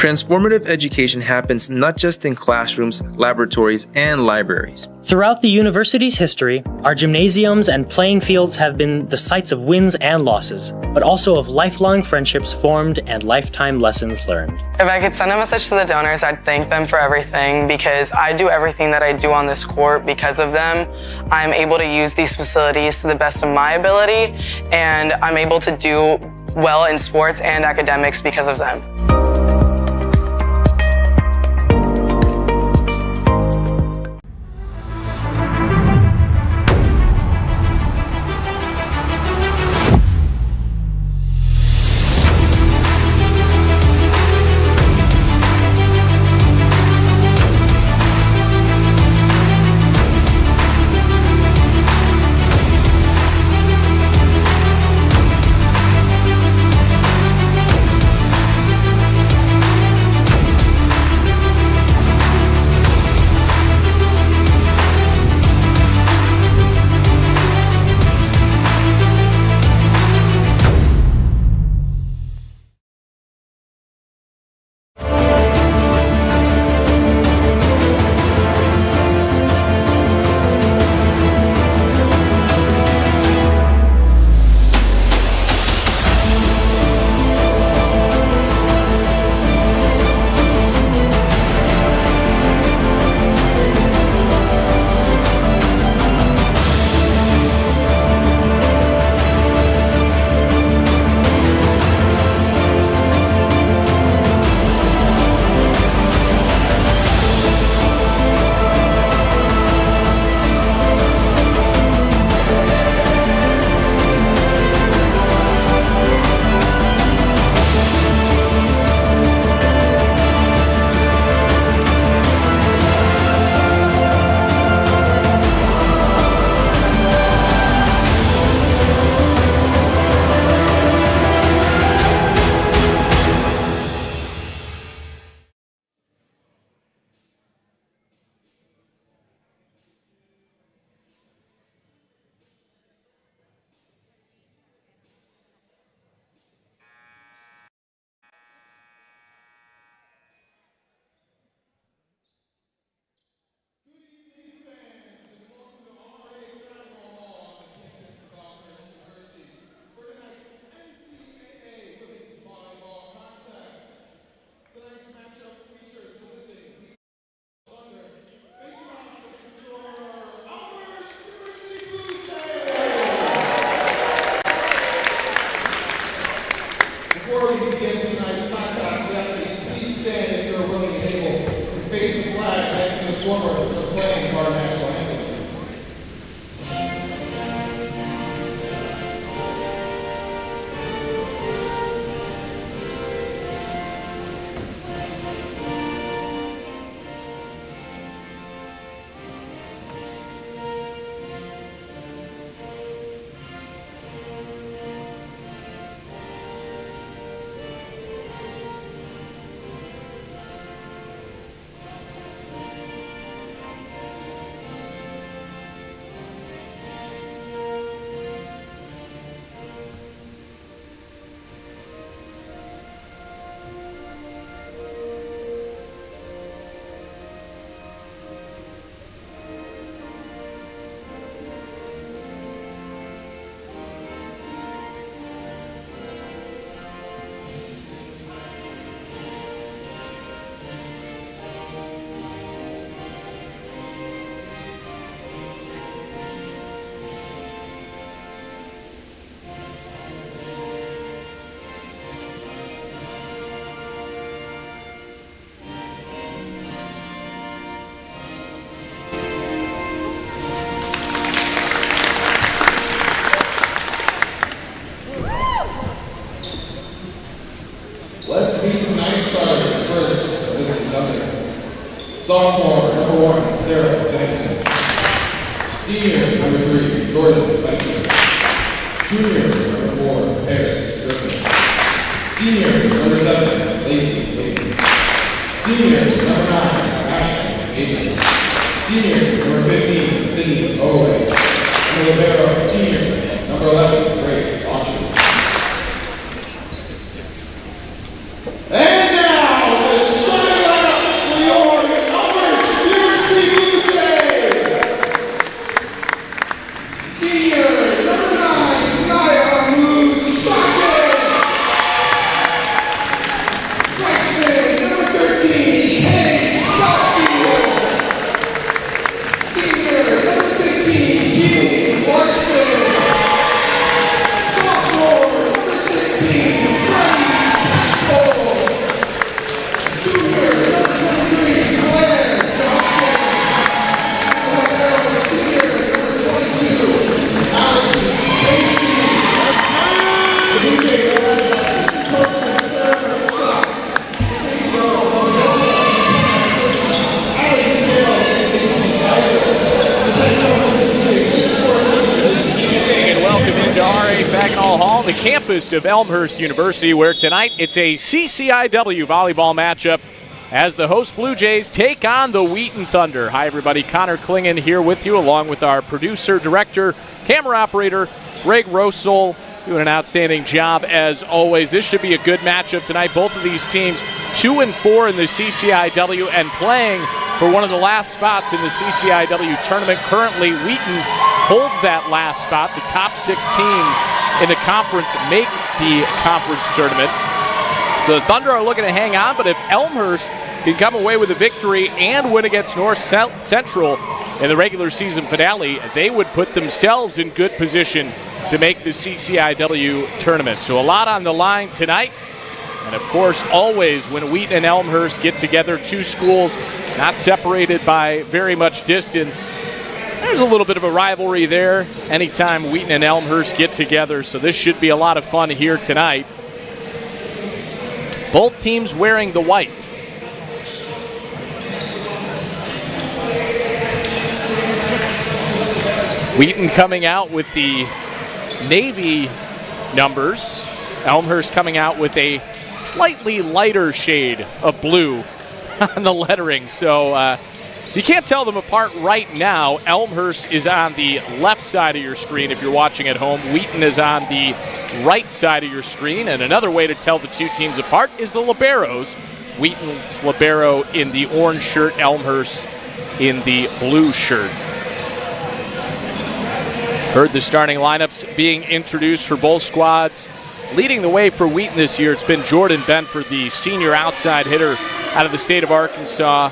Transformative education happens not just in classrooms, laboratories, and libraries. Throughout the university's history, our gymnasiums and playing fields have been the sites of wins and losses, but also of lifelong friendships formed and lifetime lessons learned. If I could send a message to the donors, I'd thank them for everything, because I do everything that I do on this court because of them. I'm able to use these facilities to the best of my ability, and I'm able to do well in sports and academics because of them. Before we begin tonight's contest, we ask that you please stand if you're willing and able and face the flag next to the swimmer for playing our national anthem. Let's meet tonight's starters. First, Elizabeth Dunner. Sophomore, number 1, Sarah Sanderson. Senior, number 3, Jordan Blanchard. Junior, number 4, Harris Griffin. Senior, number 7, Lacey Hayes. Senior, number 9, Ashley Agent. Senior, number 15, Sydney Oway. And libero, senior, number 11, Grace Autry. And now, let us the campus of Elmhurst University, where tonight it's a CCIW volleyball matchup as the host Blue Jays take on the Wheaton Thunder. Hi, everybody. Connor Klingen here with you, along with our producer, director, camera operator, Greg Rosol, doing an outstanding job as always. This should be a good matchup tonight. Both of these teams 2-4 in the CCIW and playing for one of the last spots in the CCIW tournament. Currently, Wheaton holds that last spot. The top 6 teams in the conference make the conference tournament. So the Thunder are looking to hang on, but if Elmhurst can come away with a victory and win against North Central in the regular season finale, they would put themselves in good position to make the CCIW tournament. So a lot on the line tonight. And of course, always when Wheaton and Elmhurst get together, 2 schools not separated by very much distance, there's a little bit of a rivalry there anytime Wheaton and Elmhurst get together. So this should be a lot of fun here tonight. Both teams wearing the white. Wheaton coming out with the navy numbers. Elmhurst coming out with a slightly lighter shade of blue on the lettering. So you can't tell them apart right now. Elmhurst is on the left side of your screen if you're watching at home. Wheaton is on the right side of your screen. And another way to tell the 2 teams apart is the liberos. Wheaton's libero in the orange shirt, Elmhurst in the blue shirt. Heard the starting lineups being introduced for both squads. Leading the way for Wheaton this year, it's been Jordan Benford, the senior outside hitter out of the state of Arkansas.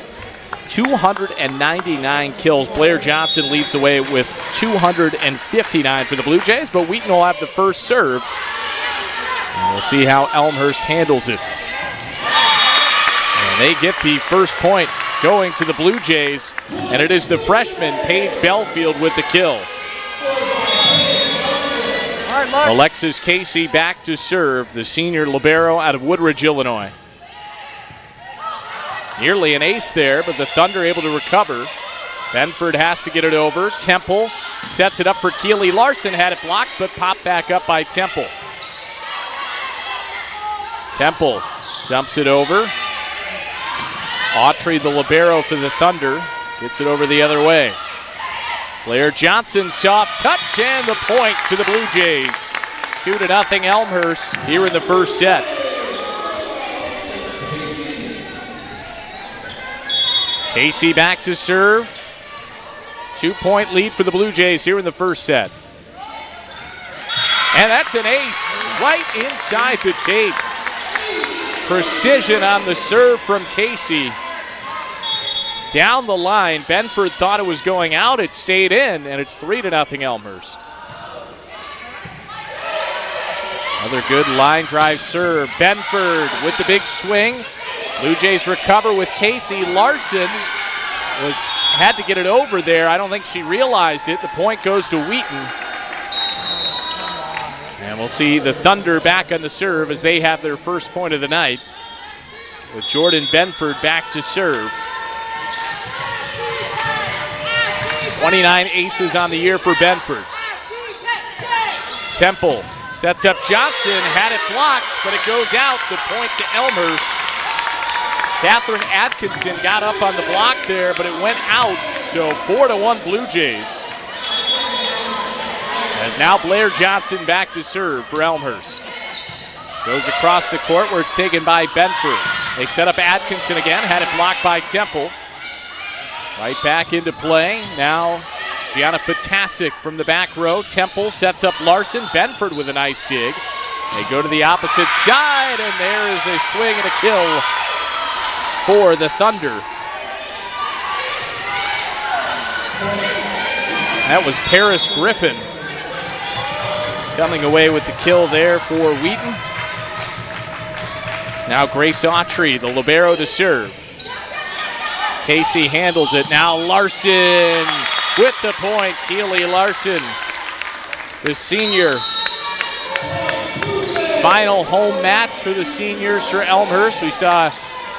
299 kills. Blair Johnson leads the way with 259 for the Blue Jays, but Wheaton will have the first serve. And we'll see how Elmhurst handles it. And they get the first point going to the Blue Jays, and it is the freshman Paige Belfield with the kill. Alexis Casey back to serve, the senior libero out of Woodridge, Illinois. Nearly an ace there, but the Thunder able to recover. Benford has to get it over. Temple sets it up for Keely Larson. Had it blocked, but popped back up by Temple. Temple dumps it over. Autry, the libero for the Thunder, gets it over the other way. Blair Johnson, soft touch, and the point to the Blue Jays. 2-0 Elmhurst here in the first set. Casey back to serve. 2-point lead for the Blue Jays here in the first set. And that's an ace right inside the tape. Precision on the serve from Casey. Down the line, Benford thought it was going out. It stayed in, and it's 3-0 Elmhurst. Another good line drive serve. Benford with the big swing. Blue Jays recover with Casey. Larson had to get it over there. I don't think she realized it. The point goes to Wheaton. And we'll see the Thunder back on the serve as they have their first point of the night, with Jordan Benford back to serve. 29 aces on the year for Benford. Temple sets up Johnson, had it blocked, but it goes out. The point to Elmhurst. Catherine Atkinson got up on the block there, but it went out. So 4-1 Blue Jays. As now Blair Johnson back to serve for Elmhurst. Goes across the court where it's taken by Benford. They set up Atkinson again, had it blocked by Temple. Right back into play. Now Gianna Potasic from the back row. Temple sets up Larson. Benford with a nice dig. They go to the opposite side, and there is a swing and a kill for the Thunder. That was Paris Griffin coming away with the kill there for Wheaton. It's now Grace Autry, the libero, to serve. Casey handles it. Now Larson with the point. Keely Larson, the senior. Final home match for the seniors for Elmhurst. We saw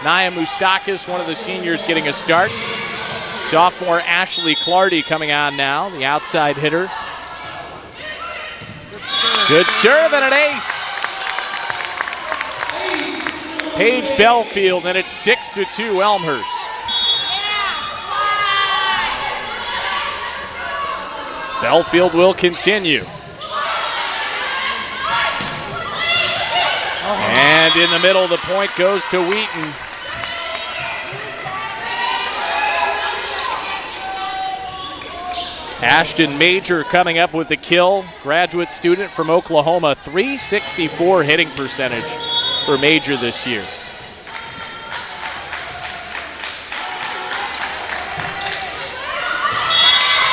Naya Moustakis, one of the seniors, getting a start. Sophomore Ashley Clardy coming on now, the outside hitter. Good serve and an ace. Paige Belfield, and it's 6-2 Elmhurst. Belfield will continue. And in the middle, the point goes to Wheaton. Ashton Major coming up with the kill. Graduate student from Oklahoma. .364 hitting percentage for Major this year.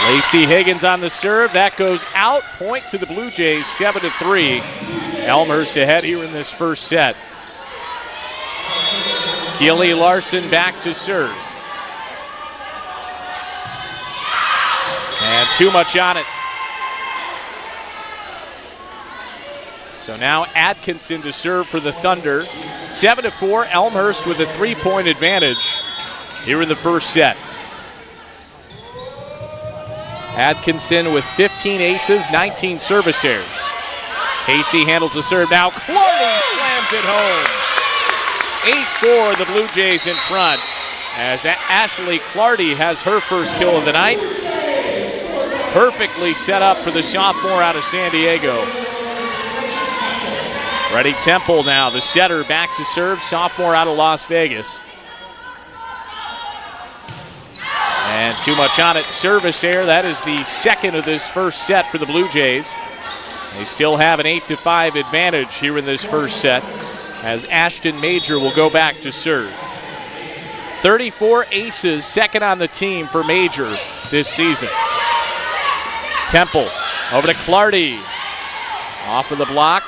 Lacey Higgins on the serve. That goes out. Point to the Blue Jays, 7-3. Elmhurst ahead here in this first set. Keely Larson back to serve. And too much on it. So now Atkinson to serve for the Thunder. 7-4, Elmhurst with a 3-point advantage here in the first set. Atkinson with 15 aces, 19 service errors. Casey handles the serve now. Clardy slams it home. 8-4, the Blue Jays in front. As Ashley Clardy has her first kill of the night. Perfectly set up for the sophomore out of San Diego. Freddie Temple now, the setter, back to serve, sophomore out of Las Vegas. And too much on it, service error. That is the second of this first set for the Blue Jays. They still have an 8-5 advantage here in this first set as Ashton Major will go back to serve. 34 aces, second on the team for Major this season. Temple over to Clardy. Off of the block.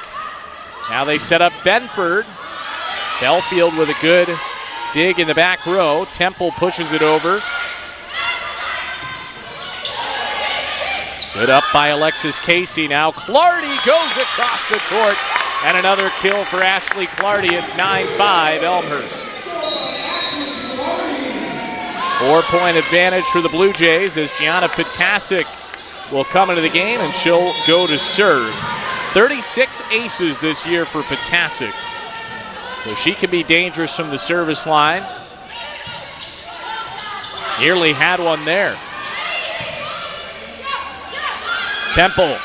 Now they set up Benford. Belfield with a good dig in the back row. Temple pushes it over. Good up by Alexis Casey now. Clardy goes across the court. And another kill for Ashley Clardy. It's 9-5 Elmhurst. 4-point advantage for the Blue Jays as Gianna Potasic will come into the game and she'll go to serve. 36 aces this year for Potasic. So she can be dangerous from the service line. Nearly had one there. Temple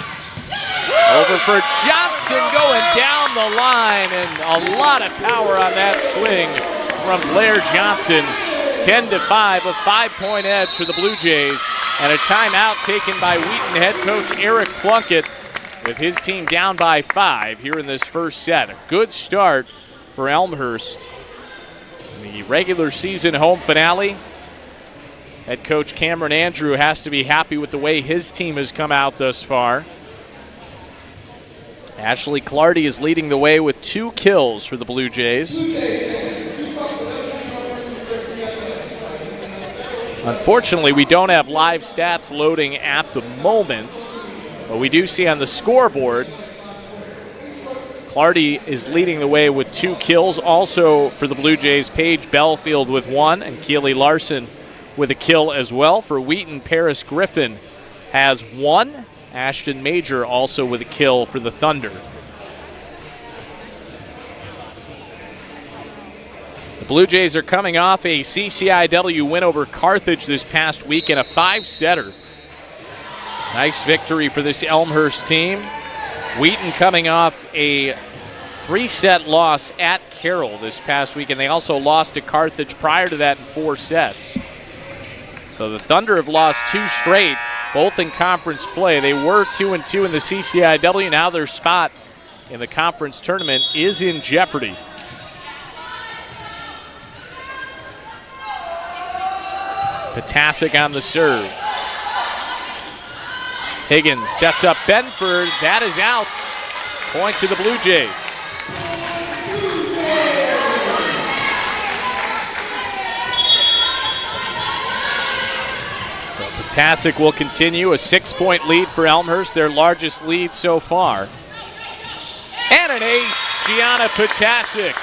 over for Johnson, going down the line, and a lot of power on that swing from Blair Johnson. 10-5, a 5-point edge for the Blue Jays, and a timeout taken by Wheaton head coach Eric Plunkett with his team down by 5 here in this first set. A good start for Elmhurst. The regular season home finale. Head coach Cameron Andrew has to be happy with the way his team has come out thus far. Ashley Clardy is leading the way with 2 kills for the Blue Jays. Unfortunately, we don't have live stats loading at the moment, but we do see on the scoreboard, Clardy is leading the way with 2 kills. Also for the Blue Jays, Paige Belfield with 1 and Keely Larson with a kill as well. For Wheaton, Paris Griffin has 1. Ashton Major also with a kill for the Thunder. The Blue Jays are coming off a CCIW win over Carthage this past week in a 5-setter. Nice victory for this Elmhurst team. Wheaton coming off a 3-set loss at Carroll this past week, and they also lost to Carthage prior to that in 4 sets. So the Thunder have lost 2 straight, both in conference play. They were 2-2 in the CCIW. Now their spot in the conference tournament is in jeopardy. Potasic on the serve. Higgins sets up Benford. That is out. Point to the Blue Jays. So Potasic will continue. A 6-point lead for Elmhurst, their largest lead so far. And an ace, Gianna Potasic.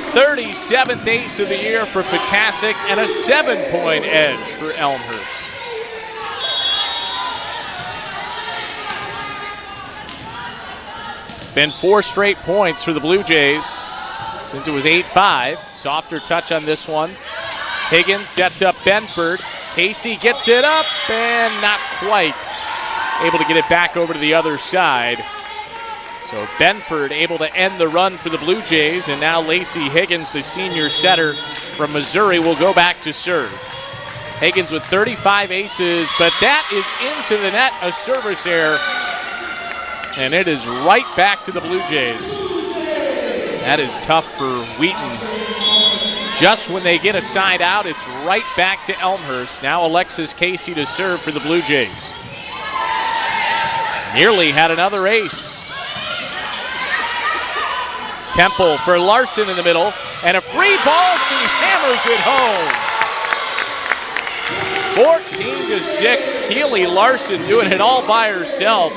37th ace of the year for Potasic and a 7-point edge for Elmhurst. been 4 straight points for the Blue Jays since it was 8-5. Softer touch on this one. Higgins sets up Benford. Casey gets it up and not quite able to get it back over to the other side. So Benford able to end the run for the Blue Jays, and now Lacey Higgins, the senior setter from Missouri, will go back to serve. Higgins with 35 aces, but that is into the net, a service error, and it is right back to the Blue Jays. That is tough for Wheaton. Just when they get a side out, it's right back to Elmhurst. Now Alexis Casey to serve for the Blue Jays. Nearly had another ace. Temple for Larson in the middle, and a free ball. She hammers it home. 14-6. Keely Larson doing it all by herself.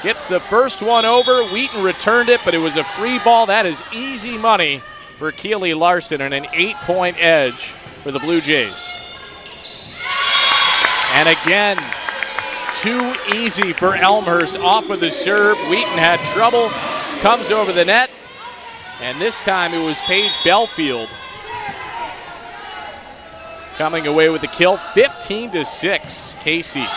Gets the first one over. Wheaton returned it, but it was a free ball. That is easy money for Keely Larson, and an 8-point edge for the Blue Jays. And again, too easy for Elmhurst off of the serve. Wheaton had trouble, comes over the net, and this time it was Paige Belfield coming away with the kill. 15-6, Casey.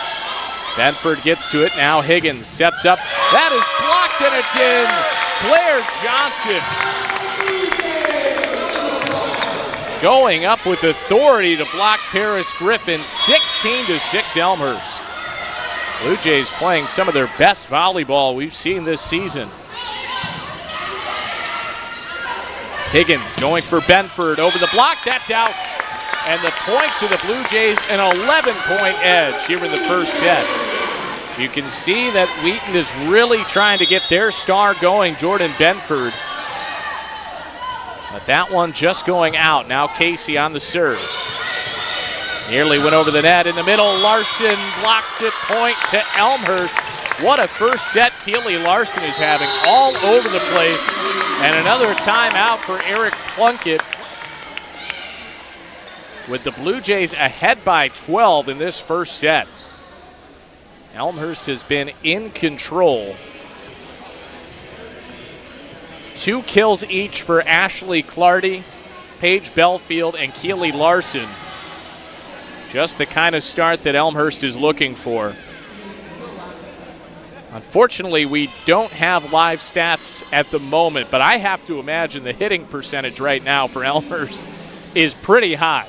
Benford gets to it, now Higgins sets up. That is blocked and it's in. Blair Johnson going up with authority to block Paris Griffin. 16-6 Elmhurst. Blue Jays playing some of their best volleyball we've seen this season. Higgins going for Benford over the block, that's out. And the point to the Blue Jays, an 11-point edge here in the first set. You can see that Wheaton is really trying to get their star going, Jordan Benford. But that one just going out. Now Casey on the serve. Nearly went over the net in the middle. Larson blocks it, point to Elmhurst. What a first set Keely Larson is having all over the place. And another timeout for Eric Plunkett, with the Blue Jays ahead by 12 in this first set. Elmhurst has been in control. 2 kills each for Ashley Clardy, Paige Belfield, and Keely Larson. Just the kind of start that Elmhurst is looking for. Unfortunately, we don't have live stats at the moment, but I have to imagine the hitting percentage right now for Elmhurst is pretty high.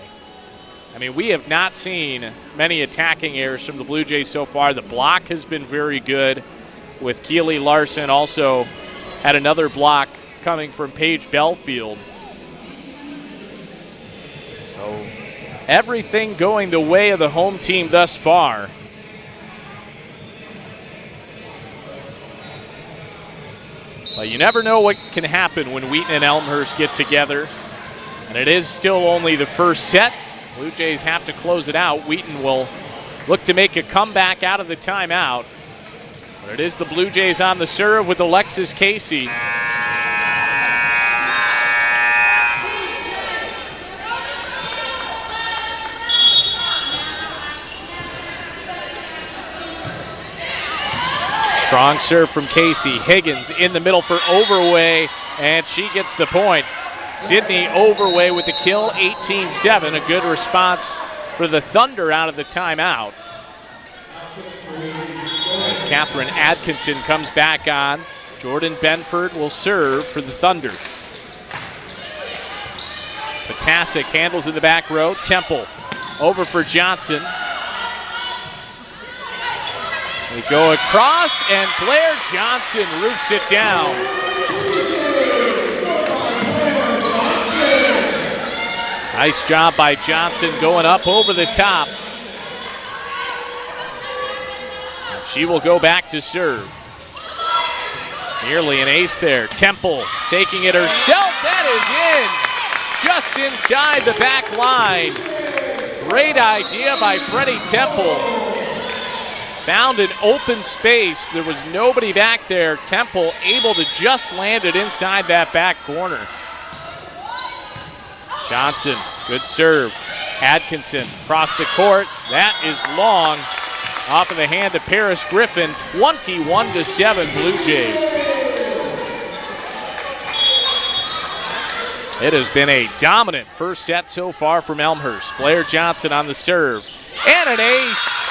I mean, we have not seen many attacking errors from the Blue Jays so far. The block has been very good with Keely Larson. Also had another block coming from Paige Belfield. So everything going the way of the home team thus far. But you never know what can happen when Wheaton and Elmhurst get together. And it is still only the first set. Blue Jays have to close it out. Wheaton will look to make a comeback out of the timeout. But it is the Blue Jays on the serve with Alexis Casey. Strong serve from Casey. Higgins in the middle for Overway, and she gets the point. Sydney Overway with the kill, 18-7. A good response for the Thunder out of the timeout. As Catherine Atkinson comes back on, Jordan Benford will serve for the Thunder. Potasic handles in the back row. Temple over for Johnson. They go across, and Blair Johnson roofs it down. Nice job by Johnson going up over the top. And she will go back to serve. Nearly an ace there. Temple taking it herself. That is in, just inside the back line. Great idea by Freddie Temple. Found an open space. There was nobody back there. Temple able to just land it inside that back corner. Johnson, good serve. Atkinson across the court. That is long. Off of the hand of Paris Griffin. 21-7 Blue Jays. It has been a dominant first set so far from Elmhurst. Blair Johnson on the serve. And an ace.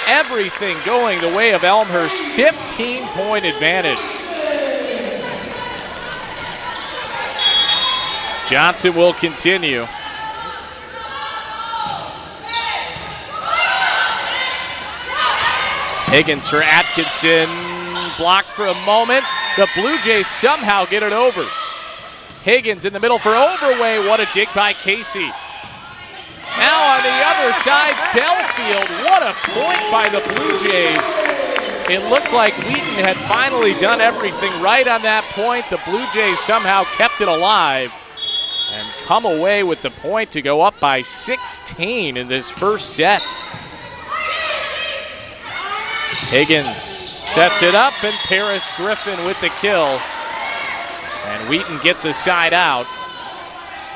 Everything going the way of Elmhurst. 15-point advantage. Johnson will continue. Higgins for Atkinson. Blocked for a moment. The Blue Jays somehow get it over. Higgins in the middle for Overway. What a dig by Casey. Now on the other side, Belfield. What a point by the Blue Jays. It looked like Wheaton had finally done everything right on that point. The Blue Jays somehow kept it alive and come away with the point to go up by 16 in this first set. Higgins sets it up, and Paris Griffin with the kill. And Wheaton gets a side out.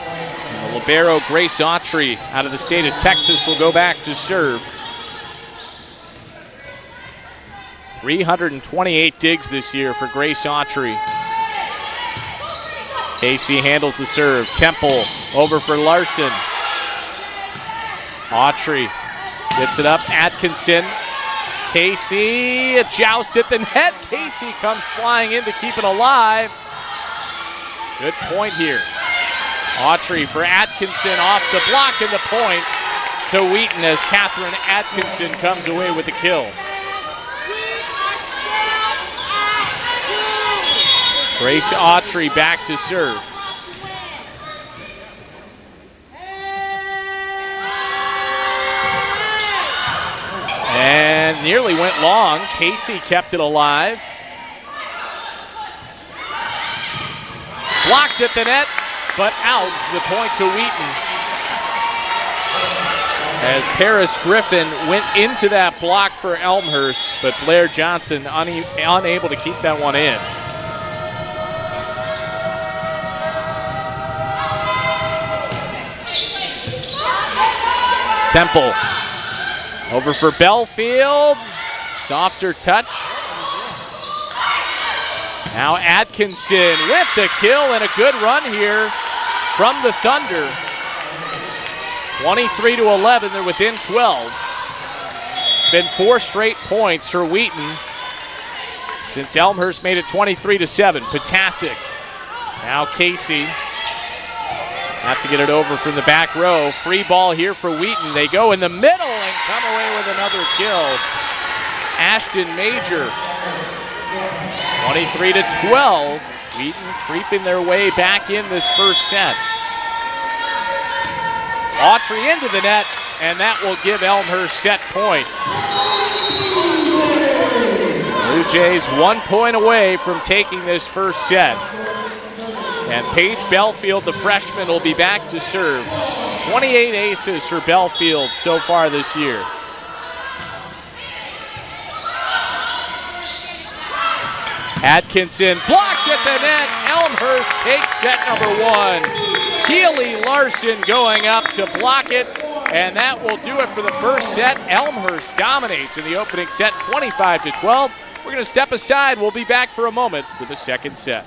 And the libero Grace Autry out of the state of Texas will go back to serve. 328 digs this year for Grace Autry. Casey handles the serve. Temple over for Larson. Autry gets it up. Atkinson. Casey, a joust at the net. Casey comes flying in to keep it alive. Good point here. Autry for Atkinson off the block, and the point to Wheaton as Catherine Atkinson comes away with the kill. Grace Autry back to serve. And nearly went long. Casey kept it alive. Blocked at the net, but out. The point to Wheaton. As Paris Griffin went into that block for Elmhurst, but Blair Johnson unable to keep that one in. Temple over for Belfield. Softer touch. Now Atkinson with the kill, and a good run here from the Thunder. 23-11, they're within 12. It's been 4 straight points for Wheaton since Elmhurst made it 23-7. Potasic. Now Casey. Have to get it over from the back row. Free ball here for Wheaton. They go in the middle and come away with another kill. Ashton Major. 23-12. Wheaton creeping their way back in this first set. Autry into the net, and that will give Elmhurst set point. Blue Jays 1 point away from taking this first set. And Paige Belfield, the freshman, will be back to serve. 28 aces for Belfield so far this year. Atkinson blocked at the net. Elmhurst takes set number 1. Keely Larson going up to block it, and that will do it for the first set. Elmhurst dominates in the opening set, 25-12. We're going to step aside. We'll be back for a moment for the second set.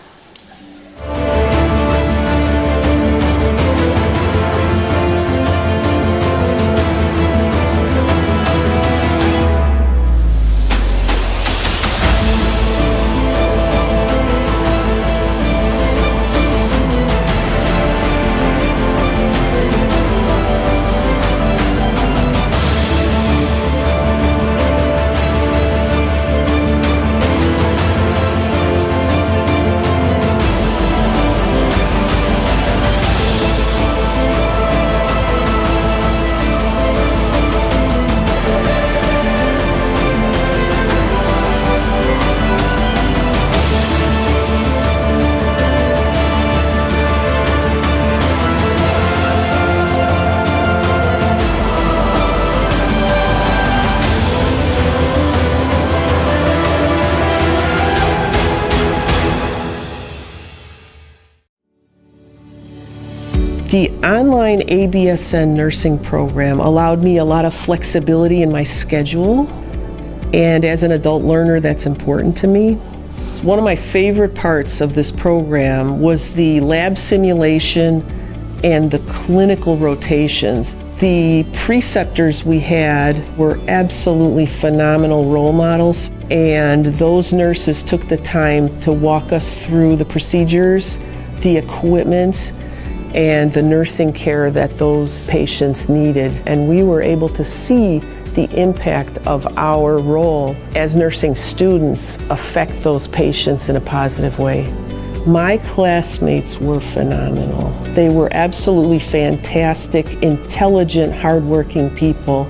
The online ABSN nursing program allowed me a lot of flexibility in my schedule, and as an adult learner, that's important to me. One of my favorite parts of this program was the lab simulation and the clinical rotations. The preceptors we had were absolutely phenomenal role models, and those nurses took the time to walk us through the procedures, the equipment, and the nursing care that those patients needed. And we were able to see the impact of our role as nursing students affect those patients in a positive way. My classmates were phenomenal. They were absolutely fantastic, intelligent, hardworking people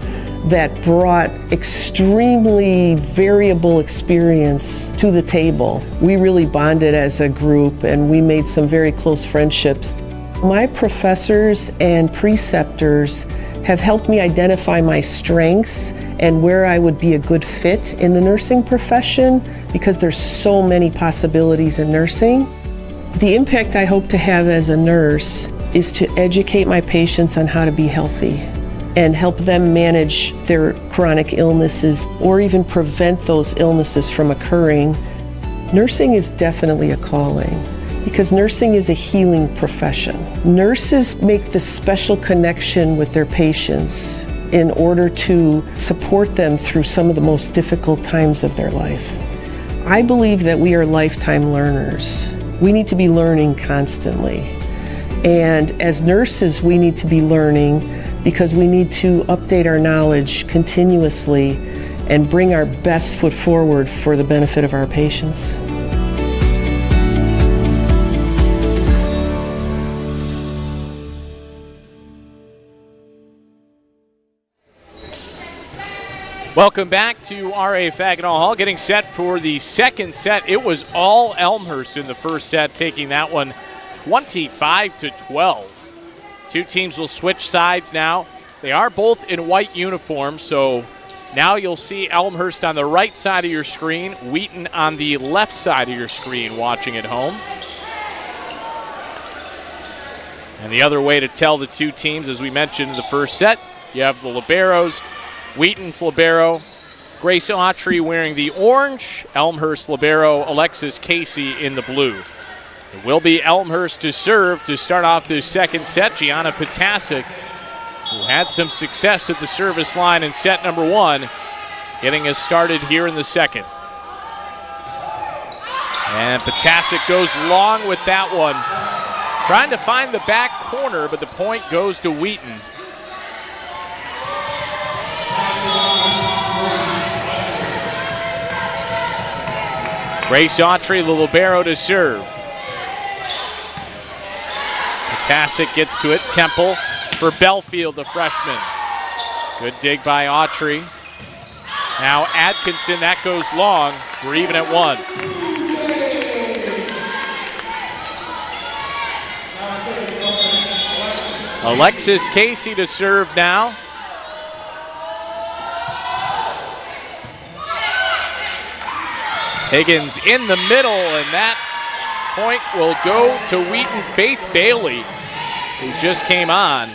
that brought extremely variable experience to the table. We really bonded as a group, and we made some very close friendships. My professors and preceptors have helped me identify my strengths and where I would be a good fit in the nursing profession, because there's so many possibilities in nursing. The impact I hope to have as a nurse is to educate my patients on how to be healthy and help them manage their chronic illnesses or even prevent those illnesses from occurring. Nursing is definitely a calling, because nursing is a healing profession. Nurses make the special connection with their patients in order to support them through some of the most difficult times of their life. I believe that we are lifetime learners. We need to be learning constantly. And as nurses, we need to be learning because we need to update our knowledge continuously and bring our best foot forward for the benefit of our patients. Welcome back to R.A. Fagenal Hall, getting set for the second set. It was all Elmhurst in the first set, taking that one 25-12. Two teams will switch sides now. They are both in white uniforms, so now you'll see Elmhurst on the right side of your screen, Wheaton on the left side of your screen watching at home. And the other way to tell the two teams, as we mentioned in the first set, you have the liberos. Wheaton's libero, Grace Autry wearing the orange, Elmhurst libero, Alexis Casey in the blue. It will be Elmhurst to serve to start off this second set. Gianna Potasic, who had some success at the service line in set number one, getting us started here in the second. And Potasic goes long with that one. Trying to find the back corner, but the point goes to Wheaton. Grace Autry, the libero, to serve. Potasic gets to it. Temple for Belfield, the freshman. Good dig by Autry. Now Atkinson, that goes long. We're even at one. Alexis Casey to serve now. Higgins in the middle, and that point will go to Wheaton. Faith Bailey, who just came on.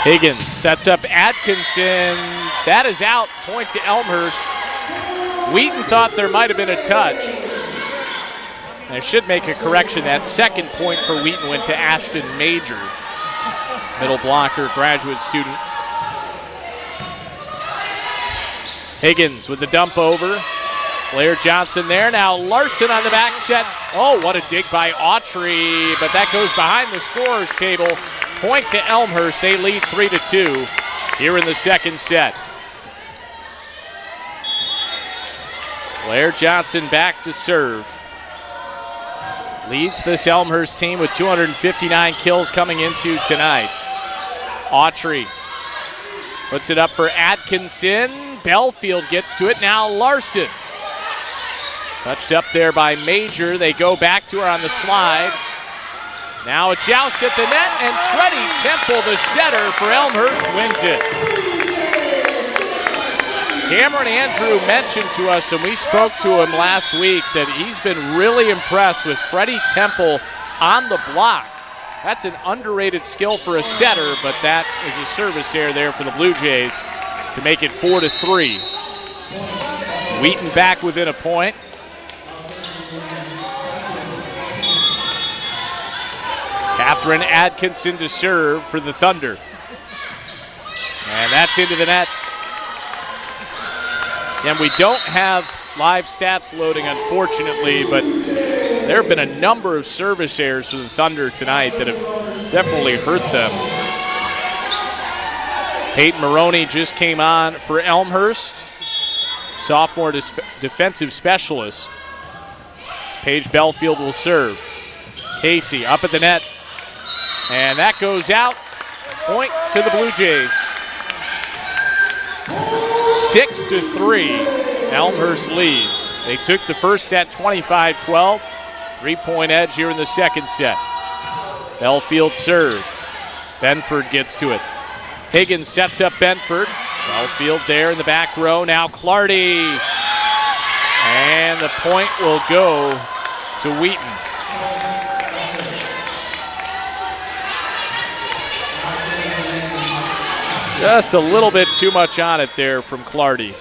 Higgins sets up Atkinson. That is out. Point to Elmhurst. Wheaton thought there might have been a touch. I should make a correction. That second point for Wheaton went to Ashton Major, middle blocker, graduate student. Higgins with the dump over. Blair Johnson there. Now Larson on the back set. Oh, what a dig by Autry, but that goes behind the scorer's table. Point to Elmhurst. They lead 3-2 here in the second set. Blair Johnson back to serve. Leads this Elmhurst team with 259 kills coming into tonight. Autry puts it up for Atkinson. Belfield gets to it. Now Larson. Touched up there by Major. They go back to her on the slide. Now a joust at the net, and Freddie Temple, the setter for Elmhurst, wins it. Cameron Andrew mentioned to us, and we spoke to him last week, that he's been really impressed with Freddie Temple on the block. That's an underrated skill for a setter, but that is a service error there for the Blue Jays to make it 4-3. Wheaton back within a point. Catherine Atkinson to serve for the Thunder. And that's into the net. And we don't have live stats loading, unfortunately, but there have been a number of service errors for the Thunder tonight that have definitely hurt them. Peyton Maroney just came on for Elmhurst, sophomore defensive specialist. As Paige Belfield will serve. Casey up at the net, and that goes out. Point to the Blue Jays. 6-3, Elmhurst leads. They took the first set 25-12. 3-point edge here in the second set. Belfield serve. Benford gets to it. Higgins sets up Benford. Belfield there in the back row. Now Clardy. And the point will go to Wheaton. Just a little bit too much on it there from Clardy.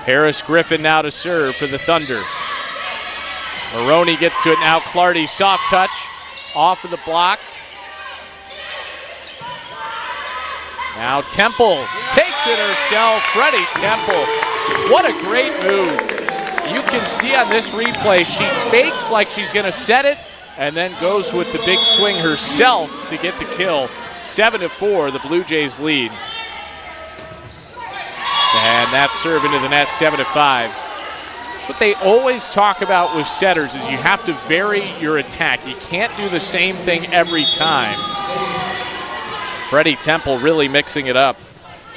Harris Griffin now to serve for the Thunder. Maroney gets to it now. Clardy, soft touch, off of the block. Now Temple takes it herself. Freddie Temple, what a great move. You can see on this replay, she fakes like she's gonna set it and then goes with the big swing herself to get the kill. 7-4, the Blue Jays lead. And that serve into the net, 7-5. That's what they always talk about with setters, is you have to vary your attack. You can't do the same thing every time. Freddie Temple really mixing it up.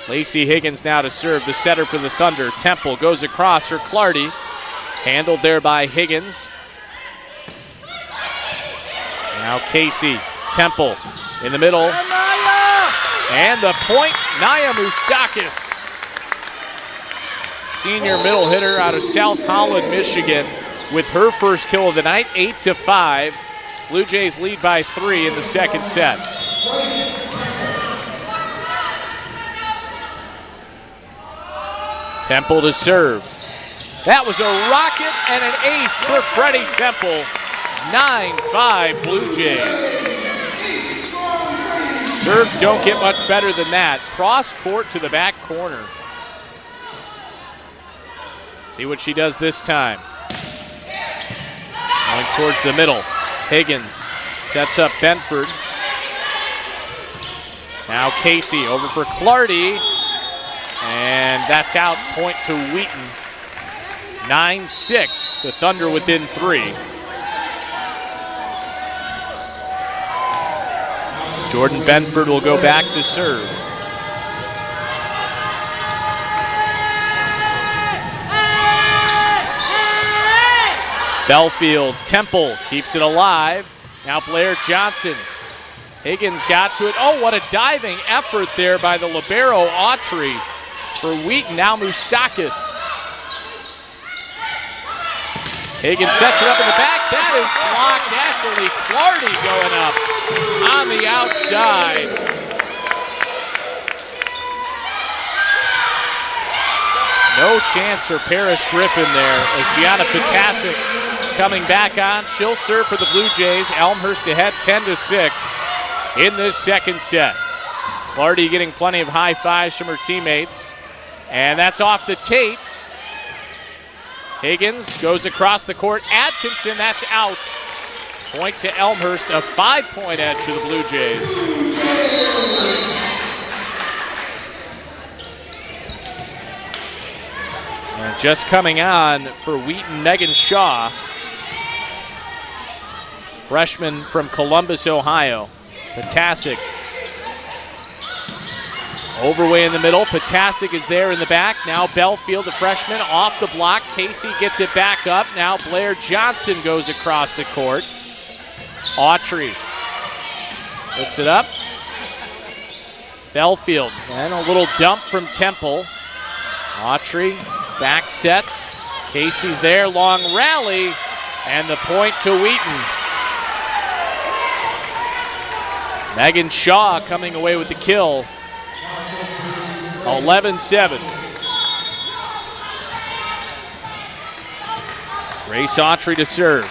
Lacey Higgins now to serve, the setter for the Thunder. Temple goes across for Clardy. Handled there by Higgins. Now Casey, Temple in the middle. And the point, Naya Moustakis. Senior middle hitter out of South Holland, Michigan, with her first kill of the night, 8-5. Blue Jays lead by 3 in the second set. Temple to serve. That was a rocket and an ace for Freddie Temple. 9-5 Blue Jays. Serves don't get much better than that. Cross court to the back corner. See what she does this time. Going towards the middle. Higgins sets up Benford. Now Casey over for Clardy. And that's out. Point to Wheaton. 9-6. The Thunder within 3. Jordan Benford will go back to serve. Belfield, Temple keeps it alive. Now Blair Johnson. Higgins got to it. Oh, what a diving effort there by the libero, Autry, for Wheaton. Now Moustakis. Higgins sets it up in the back. That is blocked. Ashley Clardy going up on the outside. No chance for Paris Griffin there as Gianna Potasic coming back on. She'll serve for the Blue Jays. Elmhurst ahead 10-6 in this second set. Clardy getting plenty of high fives from her teammates. And that's off the tape. Higgins goes across the court. Atkinson, that's out. Point to Elmhurst, a 5-point edge to the Blue Jays. And just coming on for Wheaton, Megan Shaw. Freshman from Columbus, Ohio. Potasic. Overway in the middle. Potasic is there in the back. Now Belfield, the freshman, off the block. Casey gets it back up. Now Blair Johnson goes across the court. Autry puts it up. Belfield, and a little dump from Temple. Autry back sets. Casey's there, long rally. And the point to Wheaton. Megan Shaw coming away with the kill. 11-7. Grace Autry to serve.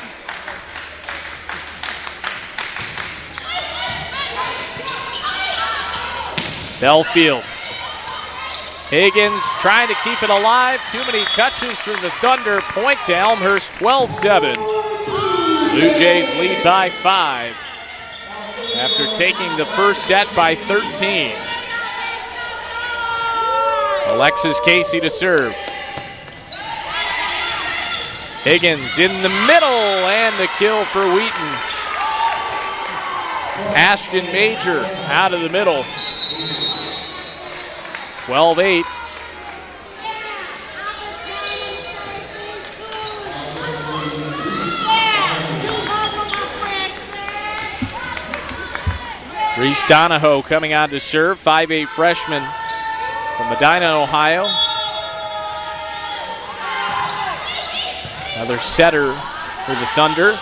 Belfield. Higgins trying to keep it alive. Too many touches from the Thunder. Point to Elmhurst, 12-7. Blue Jays lead by 5 after taking the first set by 13. Alexis Casey to serve. Higgins in the middle, and the kill for Wheaton. Ashton Major out of the middle. 12-8. Reese Donahoe coming on to serve, 5'8" freshman from Medina, Ohio. Another setter for the Thunder.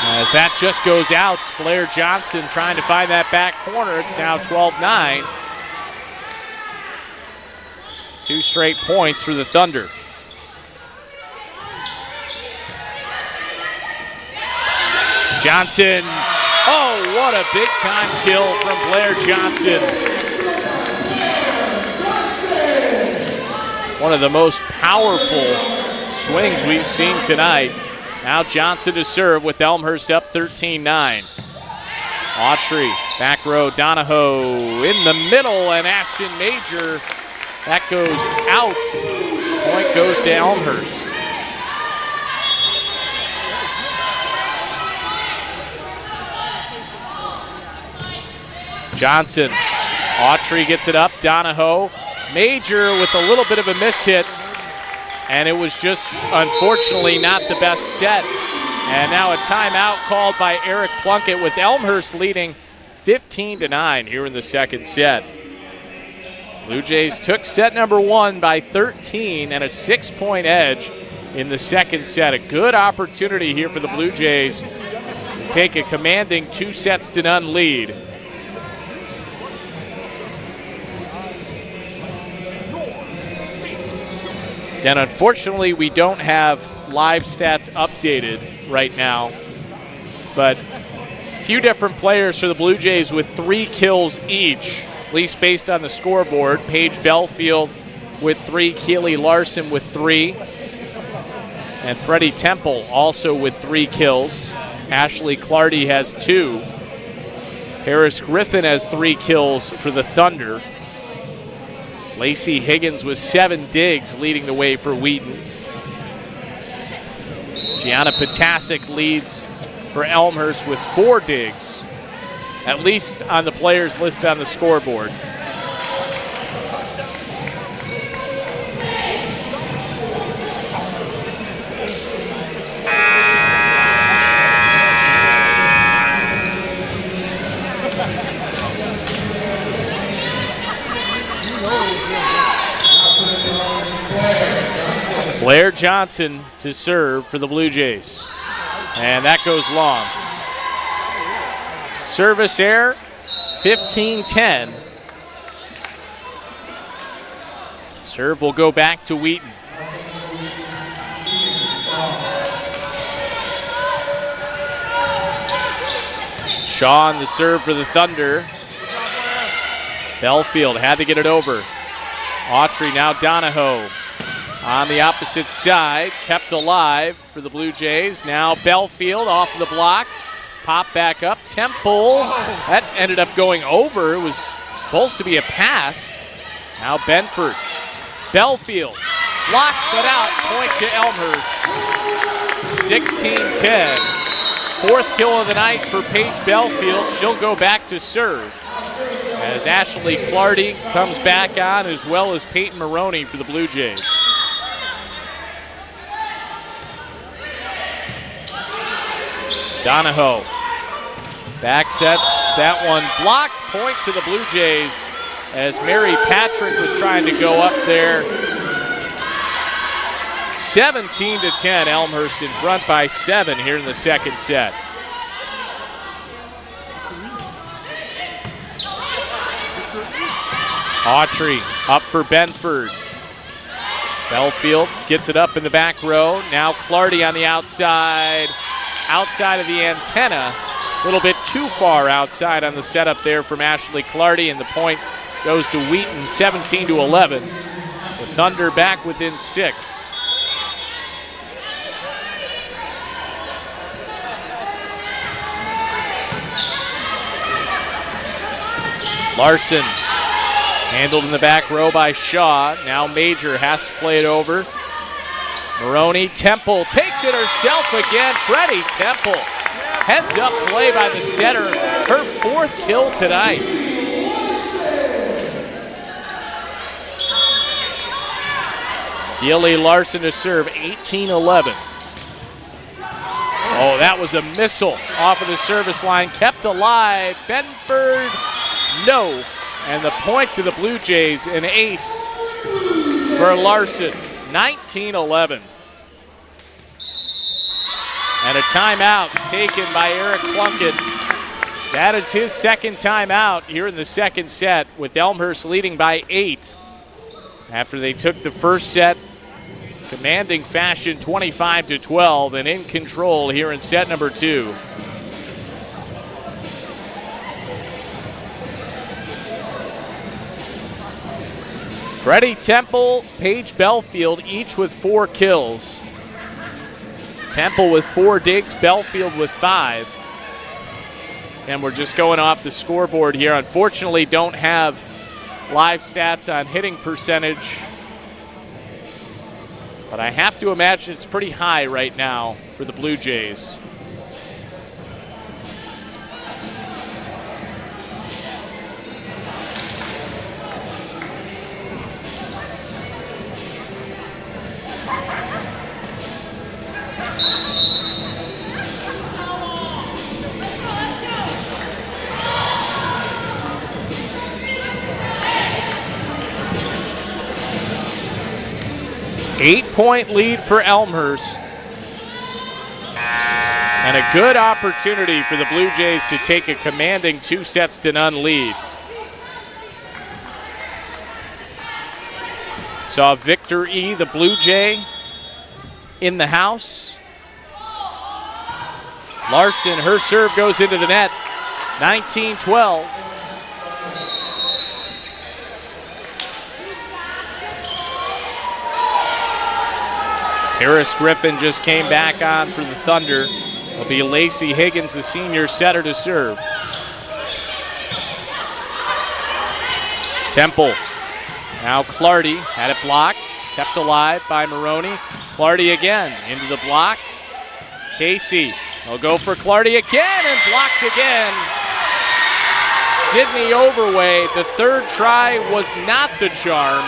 As that just goes out, it's Blair Johnson trying to find that back corner. It's now 12-9. 2 straight points for the Thunder. Johnson. Oh, what a big time kill from Blair Johnson. One of the most powerful swings we've seen tonight. Now Johnson to serve with Elmhurst up 13-9. Autry, back row, Donahoe in the middle, and Ashton Major. That goes out. Point goes to Elmhurst. Johnson. Autry gets it up. Donahoe. Major with a little bit of a miss hit. And it was just, unfortunately, not the best set. And now a timeout called by Eric Plunkett with Elmhurst leading 15-9 here in the second set. Blue Jays took set number 1 by 13 and a 6-point edge in the second set. A good opportunity here for the Blue Jays to take a commanding 2-0 lead. And unfortunately, we don't have live stats updated right now, but a few different players for the Blue Jays with 3 kills each, at least based on the scoreboard. Paige Belfield with 3, Keely Larson with 3, and Freddie Temple also with 3 kills. Ashley Clardy has 2. Paris Griffin has 3 kills for the Thunder. Lacey Higgins with 7 digs leading the way for Wheaton. Gianna Potasic leads for Elmhurst with 4 digs, at least on the players listed on the scoreboard. Blair Johnson to serve for the Blue Jays. And that goes long. Service error, 15-10. Serve will go back to Wheaton. Shaw on the serve for the Thunder. Belfield had to get it over. Autry, now Donahoe. On the opposite side, kept alive for the Blue Jays. Now Belfield off the block. Pop back up. Temple. That ended up going over. It was supposed to be a pass. Now Benford. Belfield. Blocked but out. Point to Elmhurst. 16-10. 4th kill of the night for Paige Belfield. She'll go back to serve as Ashley Clardy comes back on, as well as Peyton Maroney for the Blue Jays. Donahoe back sets that one blocked. Point to the Blue Jays as Mary Patrick was trying to go up there. 17-10, Elmhurst in front by 7 here in the second set. Autry up for Benford. Belfield gets it up in the back row. Now Clardy on the outside of the antenna. A little bit too far outside on the setup there from Ashley Clardy, and the point goes to Wheaton, 17-11. The Thunder back within 6. Larson handled in the back row by Shaw. Now Major has to play it over. Maroney, Temple takes it herself again. Freddie Temple, heads up play by the setter. Her 4th kill tonight. Keely Larson to serve, 18-11. Oh, that was a missile off of the service line. Kept alive. Benford, no. And the point to the Blue Jays, an ace for Larson, 19-11. And a timeout taken by Eric Plunkett. That is his second timeout here in the second set, with Elmhurst leading by 8. After they took the first set, commanding fashion, 25-12, and in control here in set number 2. Freddie Temple, Paige Belfield, each with 4 kills. Temple with 4 digs, Belfield with 5. And we're just going off the scoreboard here. Unfortunately, don't have live stats on hitting percentage, but I have to imagine it's pretty high right now for the Blue Jays. Eight-point lead for Elmhurst. And a good opportunity for the Blue Jays to take a commanding 2-0 lead. Saw Victor E., the Blue Jay, in the house. Larson, her serve goes into the net. 19-12. Harris Griffin just came back on for the Thunder. It'll be Lacey Higgins, the senior setter, to serve. Temple. Now Clardy had it blocked, kept alive by Maroney. Clardy again into the block. Casey will go for Clardy again and blocked again. Sydney Overway, the third try was not the charm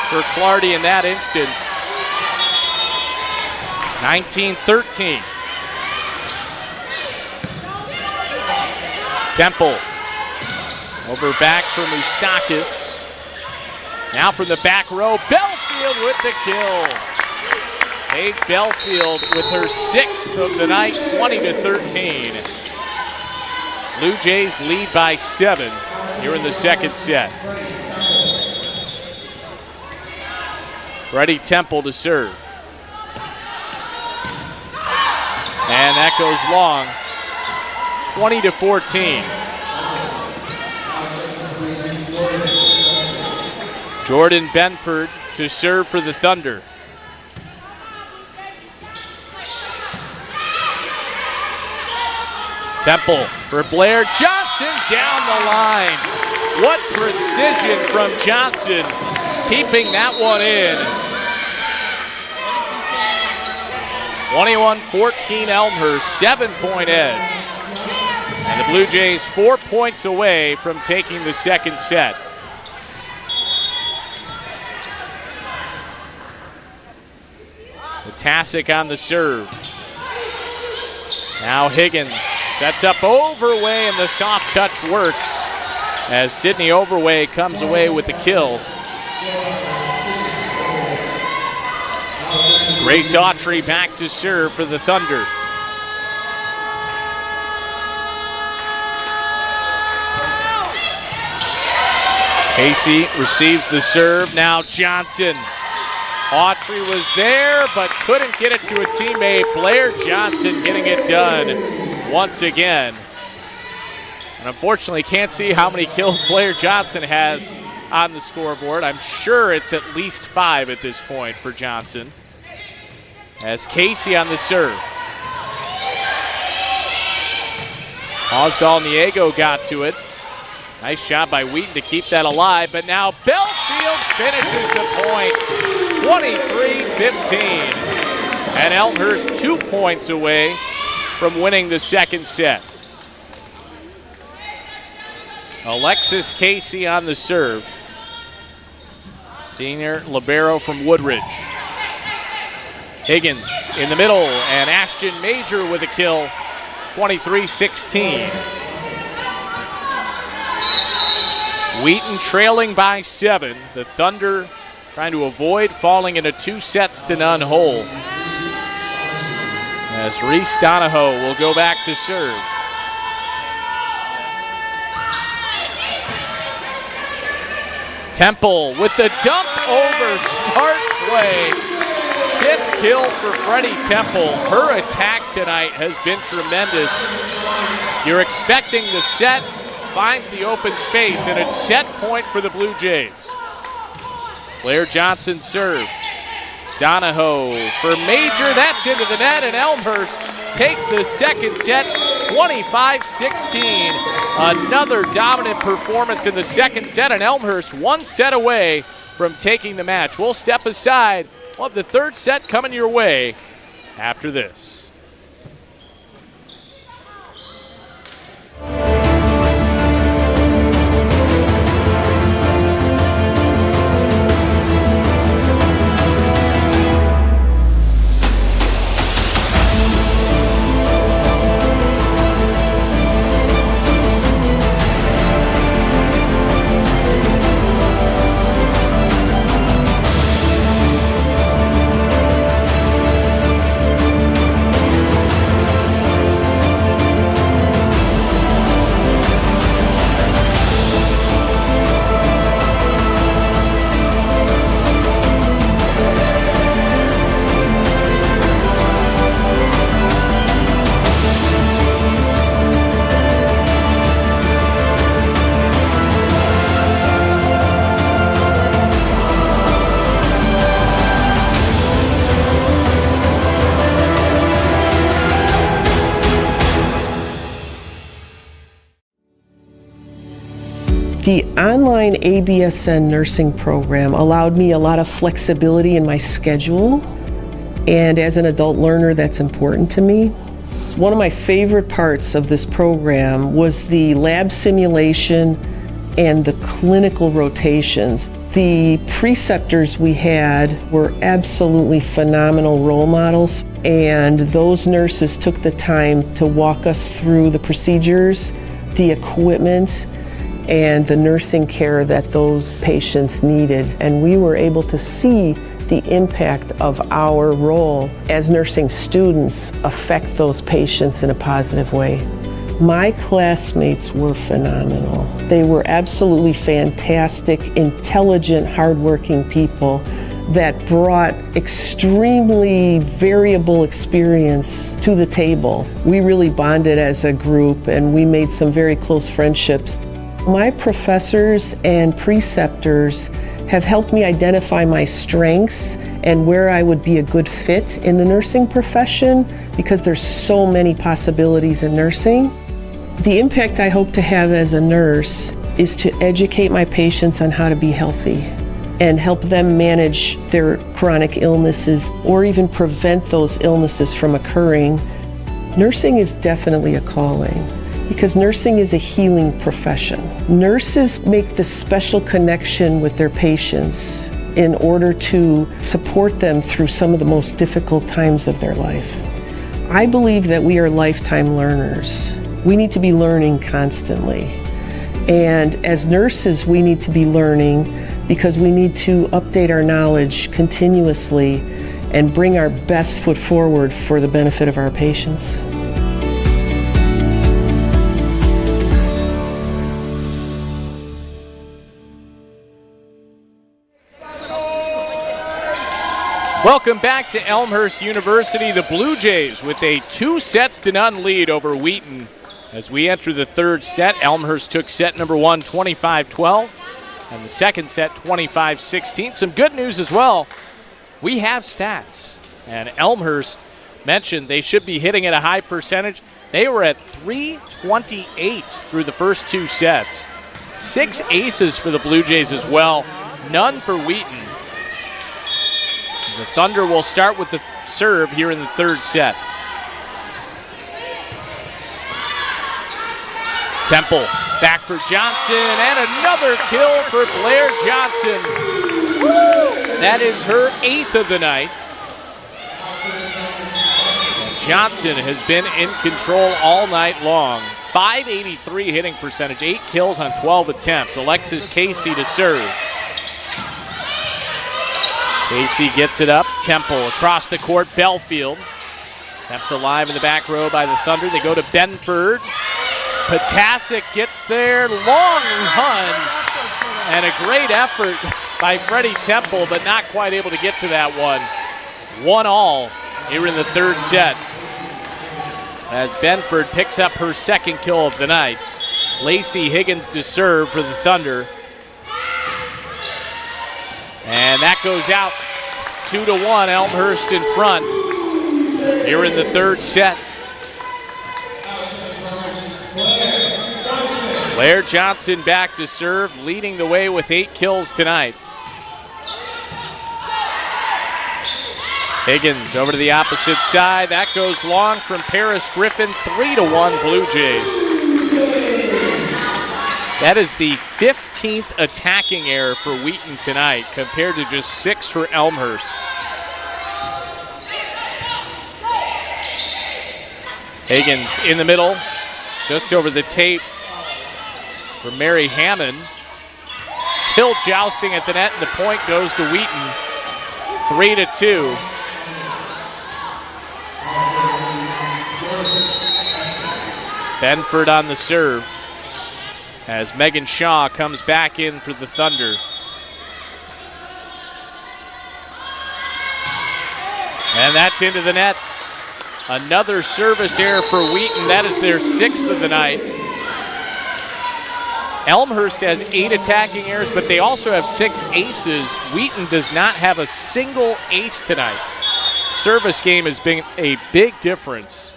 for Clardy in that instance. 19-13. Temple over back for Moustakis. Now from the back row, Belfield with the kill. Paige Belfield with her 6th of the night, 20-13. Blue Jays lead by 7 here in the second set. Freddie Temple to serve. And that goes long, 20-14. Jordan Benford to serve for the Thunder. Temple for Blair Johnson down the line. What precision from Johnson, keeping that one in. 21-14 Elmhurst, 7-point edge. And the Blue Jays 4 points away from taking the second set. Tasic on the serve. Now Higgins sets up Overway, and the soft touch works as Sydney Overway comes away with the kill. Grace Autry back to serve for the Thunder. Casey receives the serve. Now Johnson. Autry was there, but couldn't get it to a teammate. Blair Johnson getting it done once again. And unfortunately, can't see how many kills Blair Johnson has on the scoreboard. I'm sure it's at least 5 at this point for Johnson. As Casey on the serve. Osdal-Niego got to it. Nice job by Wheaton to keep that alive, but now Belfield finishes the point, 23-15. And Elmhurst 2 points away from winning the second set. Alexis Casey on the serve. Senior libero from Woodridge. Higgins in the middle, and Ashton Major with a kill, 23-16. Wheaton trailing by 7. The Thunder trying to avoid falling in a 2-0 hole. As Reese Donahoe will go back to serve. Temple with the dump over, smart play. 5th kill for Freddie Temple. Her attack tonight has been tremendous. You're expecting the set, finds the open space, and it's set point for the Blue Jays. Blair Johnson serve. Donahoe for Major, that's into the net, and Elmhurst takes the second set, 25-16. Another dominant performance in the second set, and Elmhurst 1 set away from taking the match. We'll step aside. We'll have the third set coming your way after this. The online ABSN nursing program allowed me a lot of flexibility in my schedule, and as an adult learner, that's important to me. One of my favorite parts of this program was the lab simulation and the clinical rotations. The preceptors we had were absolutely phenomenal role models, and those nurses took the time to walk us through the procedures, the equipment, and the nursing care that those patients needed. And we were able to see the impact of our role as nursing students affect those patients in a positive way. My classmates were phenomenal. They were absolutely fantastic, intelligent, hardworking people that brought extremely variable experience to the table. We really bonded as a group, and we made some very close friendships. My professors and preceptors have helped me identify my strengths and where I would be a good fit in the nursing profession, because there's so many possibilities in nursing. The impact I hope to have as a nurse is to educate my patients on how to be healthy and help them manage their chronic illnesses or even prevent those illnesses from occurring. Nursing is definitely a calling, because nursing is a healing profession. Nurses make this special connection with their patients in order to support them through some of the most difficult times of their life. I believe that we are lifetime learners. We need to be learning constantly. And as nurses, we need to be learning because we need to update our knowledge continuously and bring our best foot forward for the benefit of our patients. Welcome back to Elmhurst University. The Blue Jays with a 2-0 lead over Wheaton. As we enter the third set, Elmhurst took set number 1, 25-12, and the second set, 25-16. Some good news as well. We have stats, and Elmhurst mentioned they should be hitting at a high percentage. They were at .328 through the first 2 sets. 6 aces for the Blue Jays as well, none for Wheaton. The Thunder will start with the serve here in the third set. Temple back for Johnson, and another kill for Blair Johnson. That is her 8th of the night. And Johnson has been in control all night long. .583 hitting percentage, 8 kills on 12 attempts. Alexis Casey to serve. Casey gets it up. Temple across the court. Belfield kept alive in the back row by the Thunder. They go to Benford. Patasic gets there. Long run. And a great effort by Freddie Temple, but not quite able to get to that one. 1-all here in the third set. As Benford picks up her second kill of the night. Lacey Higgins to serve for the Thunder. And that goes out 2-1, Elmhurst in front here in the third set. Blair Johnson back to serve, leading the way with 8 kills tonight. Higgins over to the opposite side. That goes long from Paris Griffin, 3-1 Blue Jays. That is the 15th attacking error for Wheaton tonight, compared to just 6 for Elmhurst. Higgins in the middle, just over the tape for Mary Hammond. Still jousting at the net, and the point goes to Wheaton, 3-2. Benford on the serve, as Megan Shaw comes back in for the Thunder. And that's into the net. Another service error for Wheaton. That is their 6th of the night. Elmhurst has 8 attacking errors, but they also have 6 aces. Wheaton does not have a single ace tonight. Service game has been a big difference.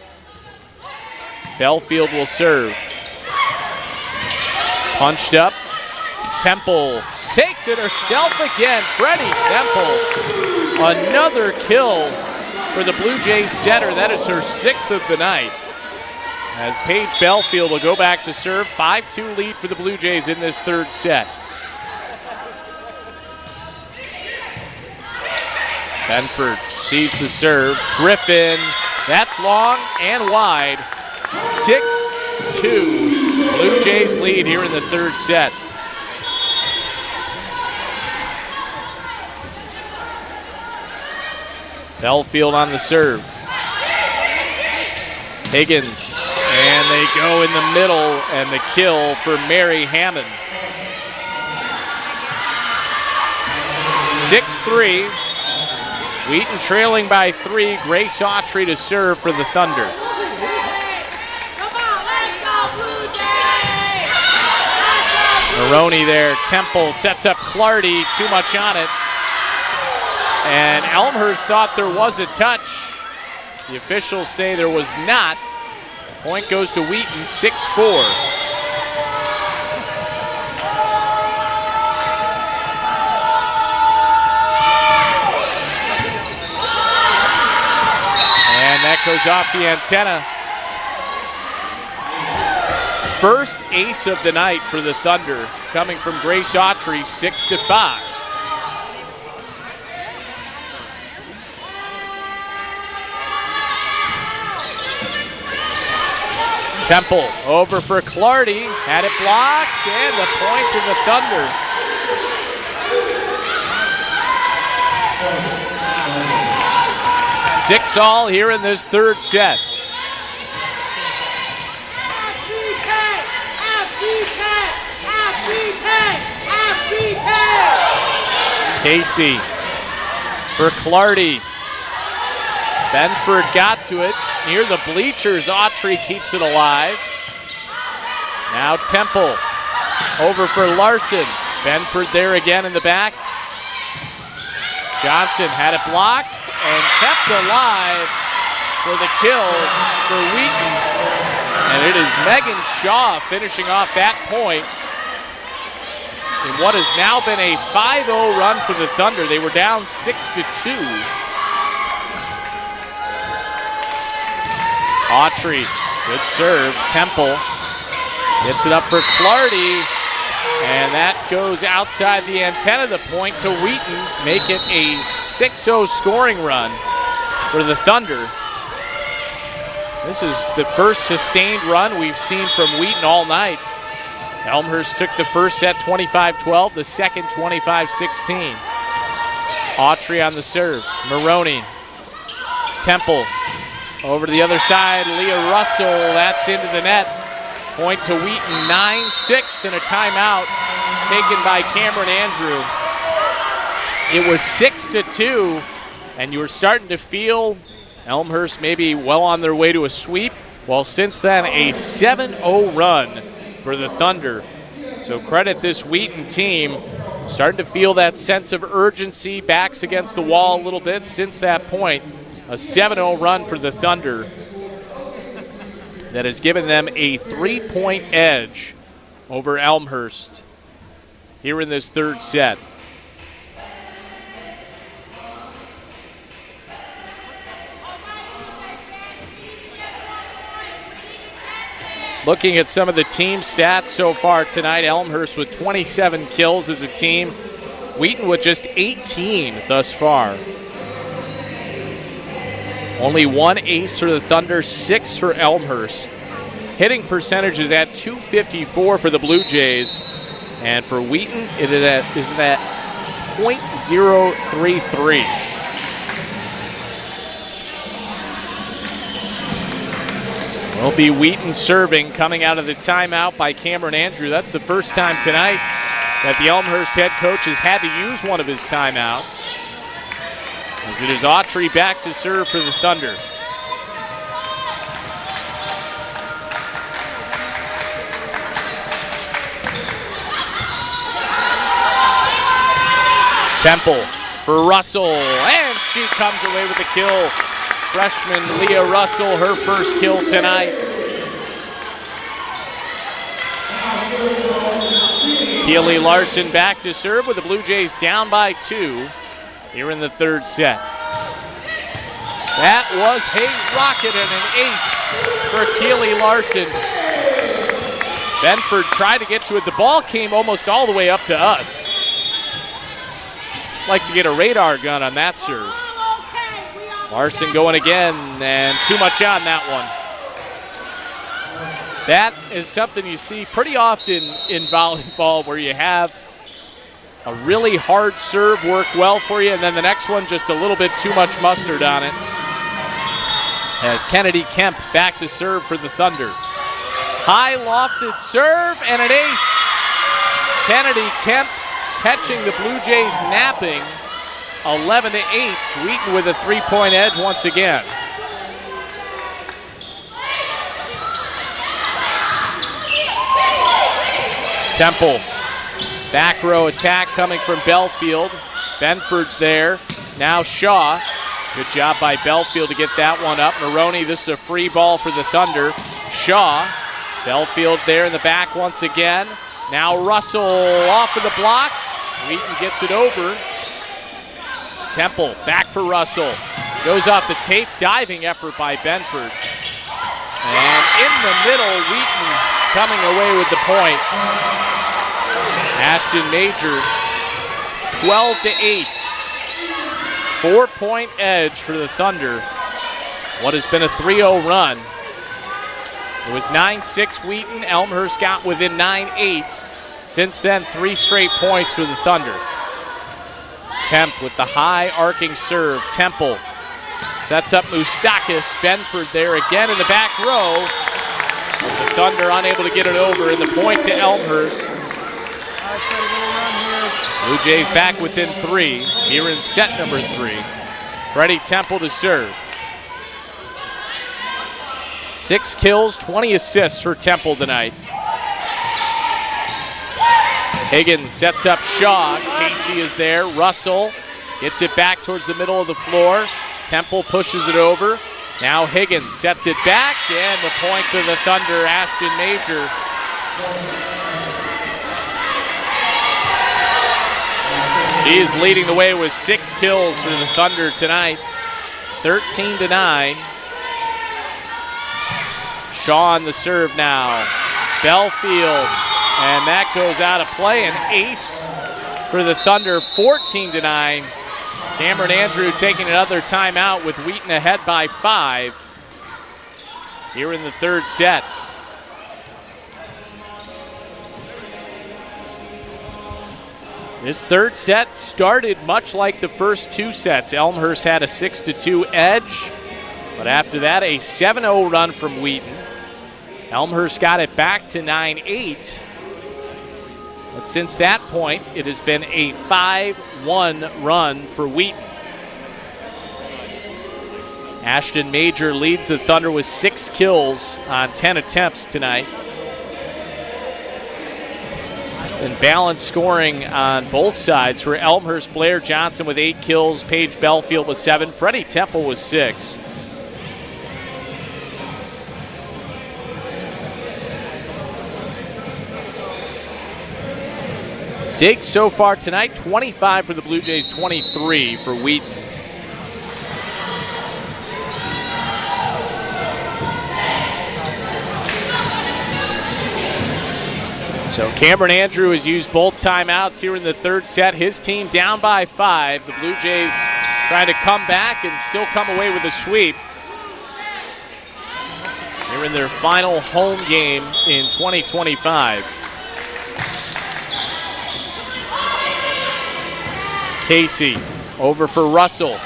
Belfield will serve. Punched up. Temple takes it herself again. Freddie Temple. Another kill for the Blue Jays setter. That is her 6th of the night. As Paige Belfield will go back to serve. 5-2 lead for the Blue Jays in this third set. Benford receives the serve. Griffin. That's long and wide. 6-2. Blue Jays lead here in the third set. Belfield on the serve. Higgins, and they go in the middle, and the kill for Mary Hammond. 6-3. Wheaton trailing by 3. Grace Autry to serve for the Thunder. Maroney there. Temple sets up Clardy. Too much on it. And Elmhurst thought there was a touch. The officials say there was not. Point goes to Wheaton, 6-4. And that goes off the antenna. First ace of the night for the Thunder, coming from Grace Autry, 6-5. Temple over for Clardy, had it blocked, and the point to the Thunder. 6-all here in this third set. Casey for Clardy. Benford got to it near the bleachers. Autry keeps it alive. Now Temple over for Larson. Benford there again in the back. Johnson had it blocked and kept alive for the kill for Wheaton. And it is Megan Shaw finishing off that point in what has now been a 5-0 run for the Thunder. They were down 6-2. Autry, good serve. Temple gets it up for Clardy, and that goes outside the antenna of the point to Wheaton, make it a 6-0 scoring run for the Thunder. This is the first sustained run we've seen from Wheaton all night. Elmhurst took the first set 25-12, the second 25-16. Autry on the serve. Maroney. Temple over to the other side. Leah Russell, that's into the net. Point to Wheaton, 9-6 and a timeout taken by Cameron Andrew. It was 6-2, and you were starting to feel Elmhurst maybe well on their way to a sweep. Well, since then, a 7-0 run for the Thunder. So credit this Wheaton team. Starting to feel that sense of urgency, backs against the wall a little bit since that point. A 7-0 run for the Thunder that has given them a 3-point edge over Elmhurst here in this third set. Looking at some of the team stats so far tonight, Elmhurst with 27 kills as a team. Wheaton with just 18 thus far. Only one ace for the Thunder, 6 for Elmhurst. Hitting percentage is at .254 for the Blue Jays. And for Wheaton, it is at .033. Will be Wheaton serving, coming out of the timeout by Cameron Andrew. That's the first time tonight that the Elmhurst head coach has had to use one of his timeouts. As it is Autry back to serve for the Thunder. Temple for Russell, and she comes away with the kill. Freshman Leah Russell, her first kill tonight. Keely Larson back to serve with the Blue Jays down by 2 here in the third set. That was a rocket and an ace for Keely Larson. Benford tried to get to it. The ball came almost all the way up to us. Like to get a radar gun on that serve. Larson going again, and too much on that one. That is something you see pretty often in volleyball, where you have a really hard serve work well for you, and then the next one just a little bit too much mustard on it. As Kennedy Kemp back to serve for the Thunder. High lofted serve and an ace. Kennedy Kemp catching the Blue Jays napping. 11-8, Wheaton with a 3-point edge once again. Temple, back row attack coming from Belfield. Benford's there, now Shaw. Good job by Belfield to get that one up. Maroney, this is a free ball for the Thunder. Shaw, Belfield there in the back once again. Now Russell off of the block. Wheaton gets it over. Temple back for Russell. Goes off the tape, diving effort by Benford. And in the middle, Wheaton coming away with the point. Ashton Major, 12-8. 4-point edge for the Thunder. What has been a 3-0 run. It was 9-6 Wheaton. Elmhurst got within 9-8. Since then, 3 straight points for the Thunder. Kemp with the high arcing serve. Temple Sets up Moustakis. Benford there again in the back row. The Thunder unable to get it over, and the point to Elmhurst. Blue Jays back within 3 here in set number 3. Freddie Temple to serve. 6 kills, 20 assists for Temple tonight. Higgins sets up Shaw. Casey is there. Russell gets it back towards the middle of the floor. Temple pushes it over. Now Higgins sets it back, and the point to the Thunder, Ashton Major. She is leading the way with 6 kills for the Thunder tonight. 13-9. Shaw on the serve now. Belfield, and that goes out of play. An ace for the Thunder, 14-9. Cameron Andrew taking another timeout with Wheaton ahead by 5 here in the third set. This third set started much like the first 2 sets. Elmhurst had a 6-2 edge, but after that a 7-0 run from Wheaton. Elmhurst got it back to 9-8. But since that point, it has been a 5-1 run for Wheaton. Ashton Major leads the Thunder with 6 kills on 10 attempts tonight. And balanced scoring on both sides for Elmhurst. Blair Johnson with 8 kills, Paige Belfield with 7, Freddie Temple with 6. Dig so far tonight, 25 for the Blue Jays, 23 for Wheaton. So Cameron Andrew has used both timeouts here in the third set. His team down by 5. The Blue Jays trying to come back and still come away with a sweep. They're in their final home game in 2025. Casey over for Russell.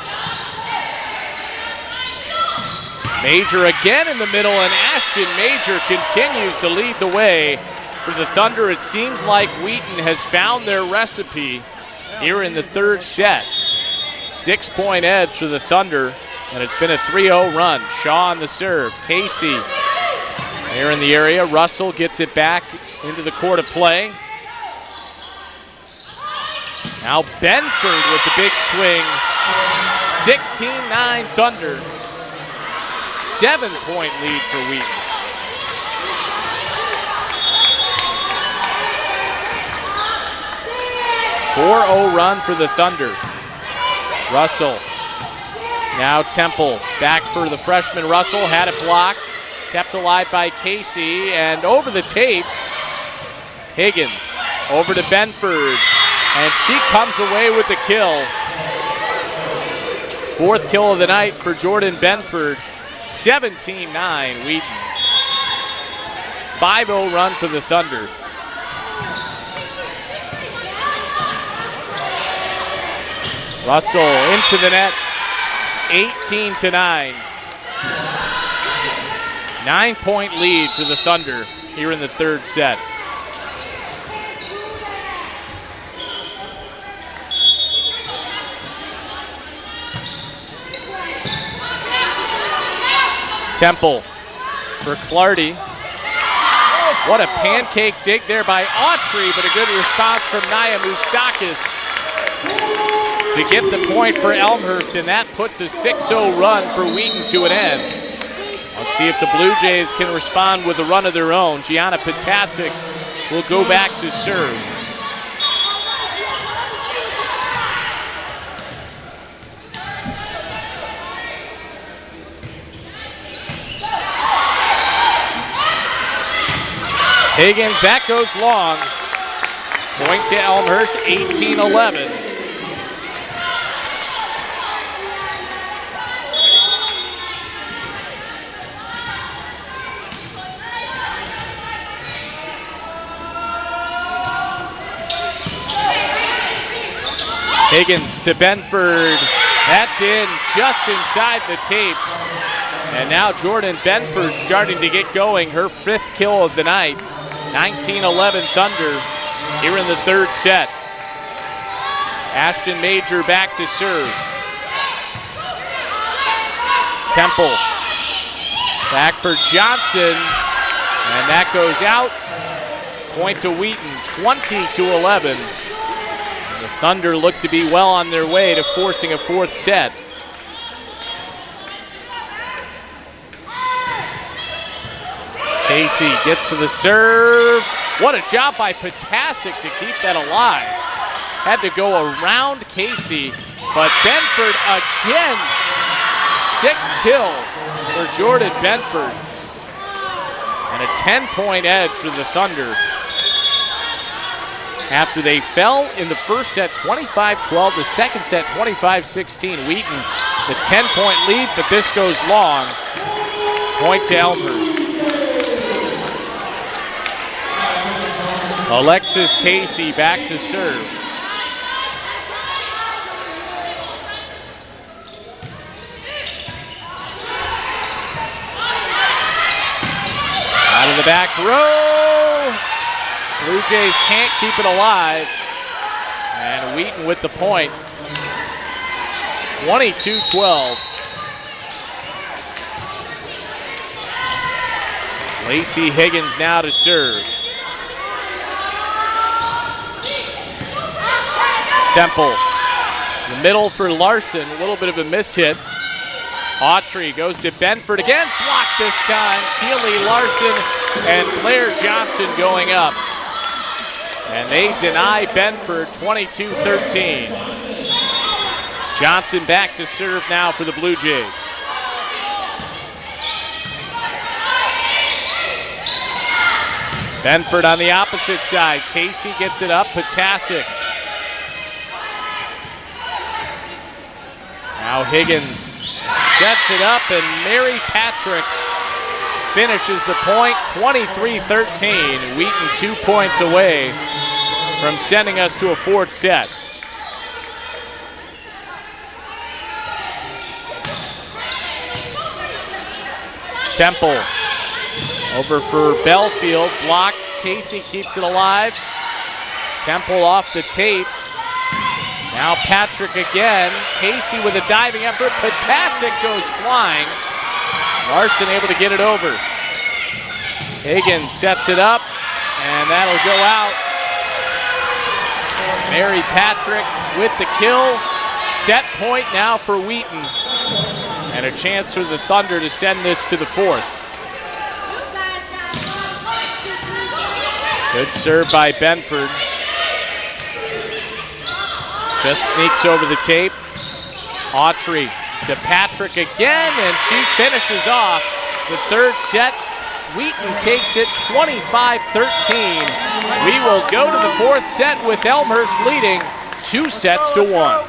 Major again in the middle, and Ashton Major continues to lead the way for the Thunder. It seems like Wheaton has found their recipe here in the third set. 6-point edge for the Thunder, and it's been a 3-0 run. Shaw on the serve. Casey here in the area. Russell gets it back into the court of play. Now Benford with the big swing. 16-9 Thunder. 7-point lead for Wheaton. A 4-0 run for the Thunder. Russell. Now Temple back for the freshman. Russell had it blocked. Kept alive by Casey, and over the tape, Higgins over to Benford. And she comes away with the kill. 4th kill of the night for Jordan Benford. 17-9 Wheaton. 5-0 run for the Thunder. Russell into the net. 18-9. 9-point lead for the Thunder here in the third set. Temple for Clardy. What a pancake dig there by Autry, but a good response from Naya Moustakis to get the point for Elmhurst, and that puts a 6-0 run for Wheaton to an end. Let's see if the Blue Jays can respond with a run of their own. Gianna Potasic will go back to serve. Higgins, that goes long. Point to Elmhurst, 18-11. Higgins to Benford, That's in just inside the tape. And now Jordan Benford starting to get going, her 5th kill of the night. 19-11 Thunder here in the 3rd set. Ashton Major back to serve. Temple back for Johnson, and that goes out. Point to Wheaton, 20-11. The Thunder look to be well on their way to forcing a 4th set. Casey gets to the serve. What a job by Potasic to keep that alive. Had to go around Casey, but Benford again. 6th kill for Jordan Benford. And a 10-point edge for the Thunder. After they fell in the first set 25-12, the second set 25-16. Wheaton, the 10-point lead, but this goes long. Point to Elmhurst. Alexis Casey back to serve. Out of the back row. Blue Jays can't keep it alive. And Wheaton with the point. 22-12. Lacey Higgins now to serve. Temple, the middle for Larson, a little bit of a miss hit. Autry goes to Benford again, blocked this time. Keely, Larson, and Blair Johnson going up. And they deny Benford 22-13. Johnson back to serve now for the Blue Jays. Benford on the opposite side. Casey gets it up, Potasic. Now Higgins sets it up, and Mary Patrick finishes the point, 23-13. Wheaton 2 points away from sending us to a 4th set. Temple over for Belfield, blocked. Casey keeps it alive. Temple off the tape. Now Patrick again. Casey with a diving effort. Potasic goes flying. Larson able to get it over. Higgins sets it up, and that'll go out. Mary Patrick with the kill. Set point now for Wheaton. And a chance for the Thunder to send this to the 4th. Good serve by Benford. Just sneaks over the tape. Autry to Patrick again, and she finishes off the 3rd set. Wheaton takes it 25-13. We will go to the 4th set with Elmhurst leading 2-1.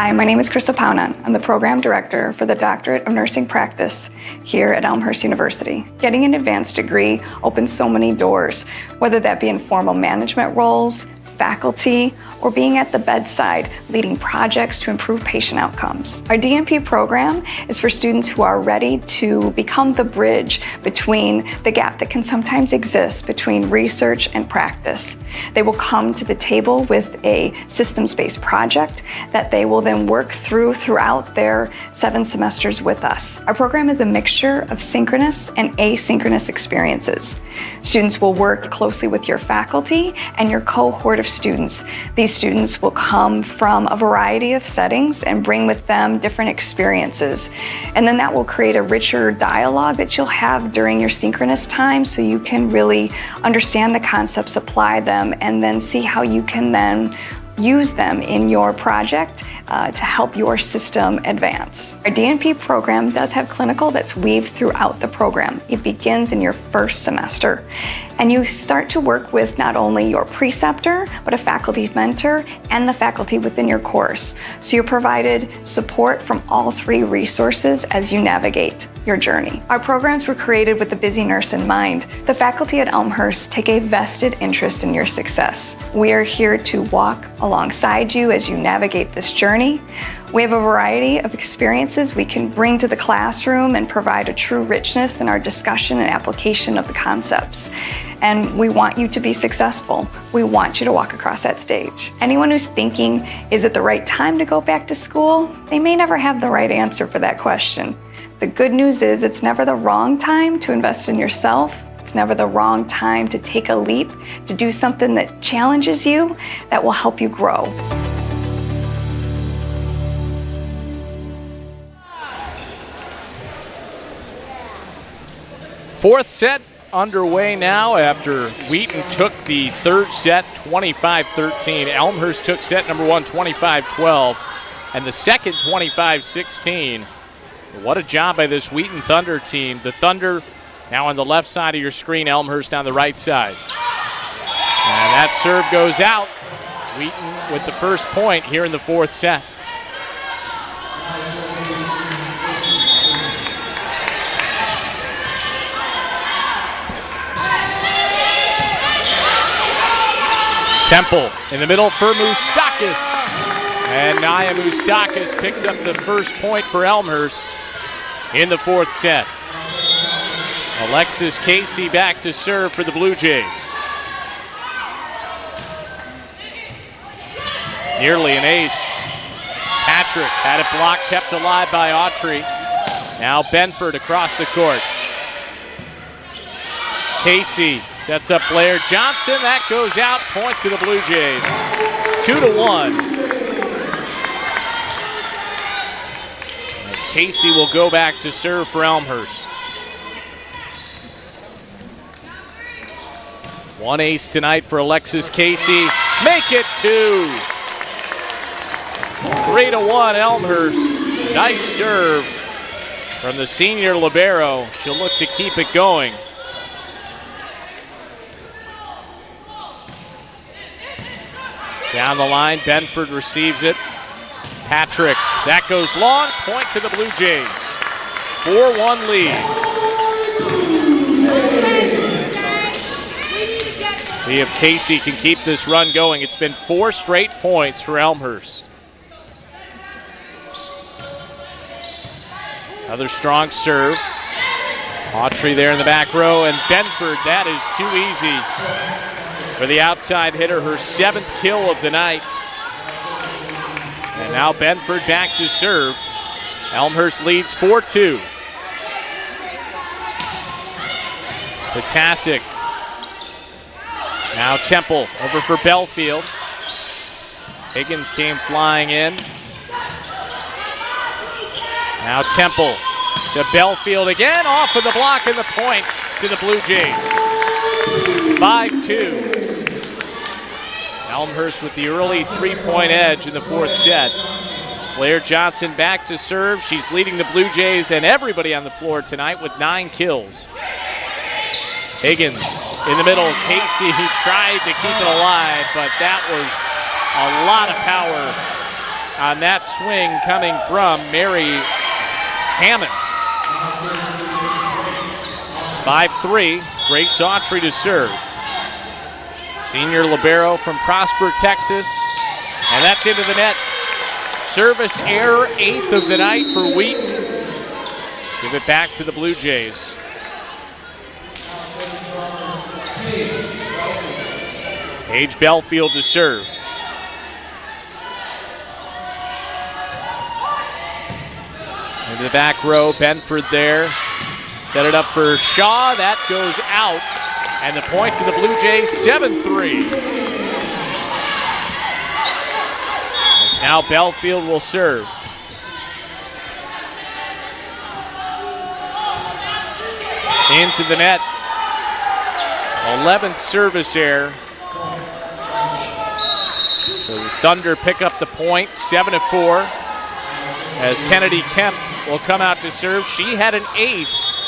Hi, my name is Krista Paunan. I'm the Program Director for the Doctorate of Nursing Practice here at Elmhurst University. Getting an advanced degree opens so many doors, whether that be in formal management roles, faculty, or being at the bedside, leading projects to improve patient outcomes. Our DNP program is for students who are ready to become the bridge between the gap that can sometimes exist between research and practice. They will come to the table with a systems-based project that they will then work throughout their 7 semesters with us. Our program is a mixture of synchronous and asynchronous experiences. Students will work closely with your faculty and your cohort of students. These students will come from a variety of settings and bring with them different experiences. And then that will create a richer dialogue that you'll have during your synchronous time, so you can really understand the concepts, apply them, and then see how you can then use them in your project to help your system advance. Our DNP program does have clinical that's weaved throughout the program. It begins in your first semester, and you start to work with not only your preceptor, but a faculty mentor and the faculty within your course. So you're provided support from all 3 resources as you navigate your journey. Our programs were created with the busy nurse in mind. The faculty at Elmhurst take a vested interest in your success. We are here to walk alongside you as you navigate this journey. We have a variety of experiences we can bring to the classroom and provide a true richness in our discussion and application of the concepts. And we want you to be successful. We want you to walk across that stage. Anyone who's thinking, is it the right time to go back to school? They may never have the right answer for that question. The good news is it's never the wrong time to invest in yourself. It's never the wrong time to take a leap, to do something that challenges you, that will help you grow. Fourth set underway now after Wheaton took the third set 25-13. Elmhurst took set number 1 25-12 and the second 25-16. What a job by this Wheaton Thunder team. The Thunder now on the left side of your screen, Elmhurst on the right side. And that serve goes out. Wheaton with the first point here in the fourth set. Temple in the middle for Moustakis. And Naya Moustakis picks up the first point for Elmhurst in the fourth set. Alexis Casey back to serve for the Blue Jays. Nearly an ace. Patrick had it blocked, kept alive by Autry. Now Benford across the court. Casey sets up Blair Johnson. That goes out. Point to the Blue Jays. 2-1. As Casey will go back to serve for Elmhurst. One ace tonight for Alexis Casey. Make it 2. 3-1 Elmhurst. Nice serve from the senior libero. She'll look to keep it going. Down the line, Benford receives it. Patrick, that goes long. Point to the Blue Jays. 4-1 lead. See if Casey can keep this run going. It's been 4 straight points for Elmhurst. Another strong serve. Autry there in the back row, and Benford, that is too easy for the outside hitter, her 7th kill of the night. And now Benford back to serve. Elmhurst leads 4-2. Potasic. Now Temple over for Belfield. Higgins came flying in. Now Temple to Belfield again, off of the block and the point to the Blue Jays. 5-2. Elmhurst with the early 3-point edge in the fourth set. Blair Johnson back to serve. She's leading the Blue Jays and everybody on the floor tonight with 9 kills. Higgins in the middle. Casey tried to keep it alive, but that was a lot of power on that swing coming from Mary Hammond. 5-3, Grace Autry to serve. Senior libero from Prosper, Texas. And that's into the net. Service error, 8th of the night for Wheaton. Give it back to the Blue Jays. Paige Belfield to serve. Into the back row, Benford there. Set it up for Shaw, that goes out. And the point to the Blue Jays, 7-3. As now Belfield will serve. Into the net. 11th service error. So the Thunder pick up the point, 7-4. As Kennedy Kemp will come out to serve. She had an ace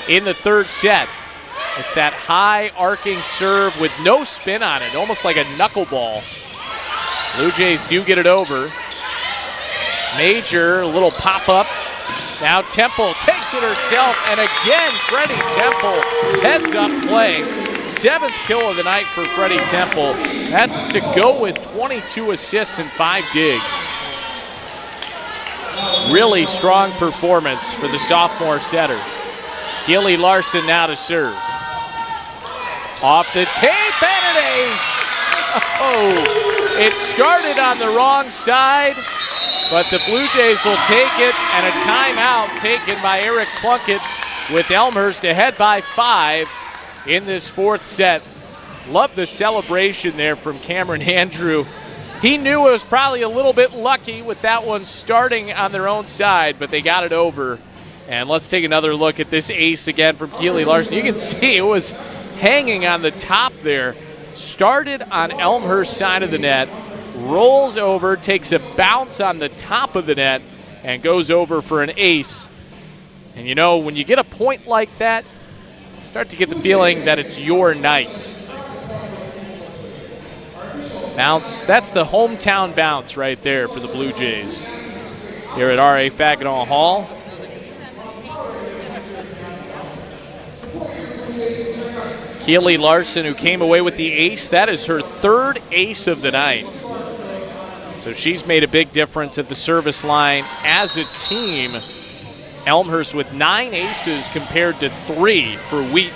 in the third set. It's that high arcing serve with no spin on it, almost like a knuckleball. Blue Jays do get it over. Major, a little pop-up. Now Temple takes it herself, and again, Freddie Temple heads up play. 7th kill of the night for Freddie Temple. That's to go with 22 assists and 5 digs. Really strong performance for the sophomore setter. Keely Larson now to serve. Off the tape and an ace. Oh, it started on the wrong side, but the Blue Jays will take it, and a timeout taken by Eric Plunkett with Elmhurst ahead by 5 in this fourth set. Love the celebration there from Cameron Andrew. He knew it was probably a little bit lucky with that one starting on their own side, but they got it over. And let's take another look at this ace again from Keely Larson. You can see it was hanging on the top there. Started on Elmhurst's side of the net, rolls over, takes a bounce on the top of the net, and goes over for an ace. And you know, when you get a point like that, start to get the feeling that it's your night. Bounce, that's the hometown bounce right there for the Blue Jays here at R.A. Fagenal Hall. Keely Larson, who came away with the ace, that is her 3rd ace of the night. So she's made a big difference at the service line as a team. Elmhurst with 9 aces compared to 3 for Wheaton.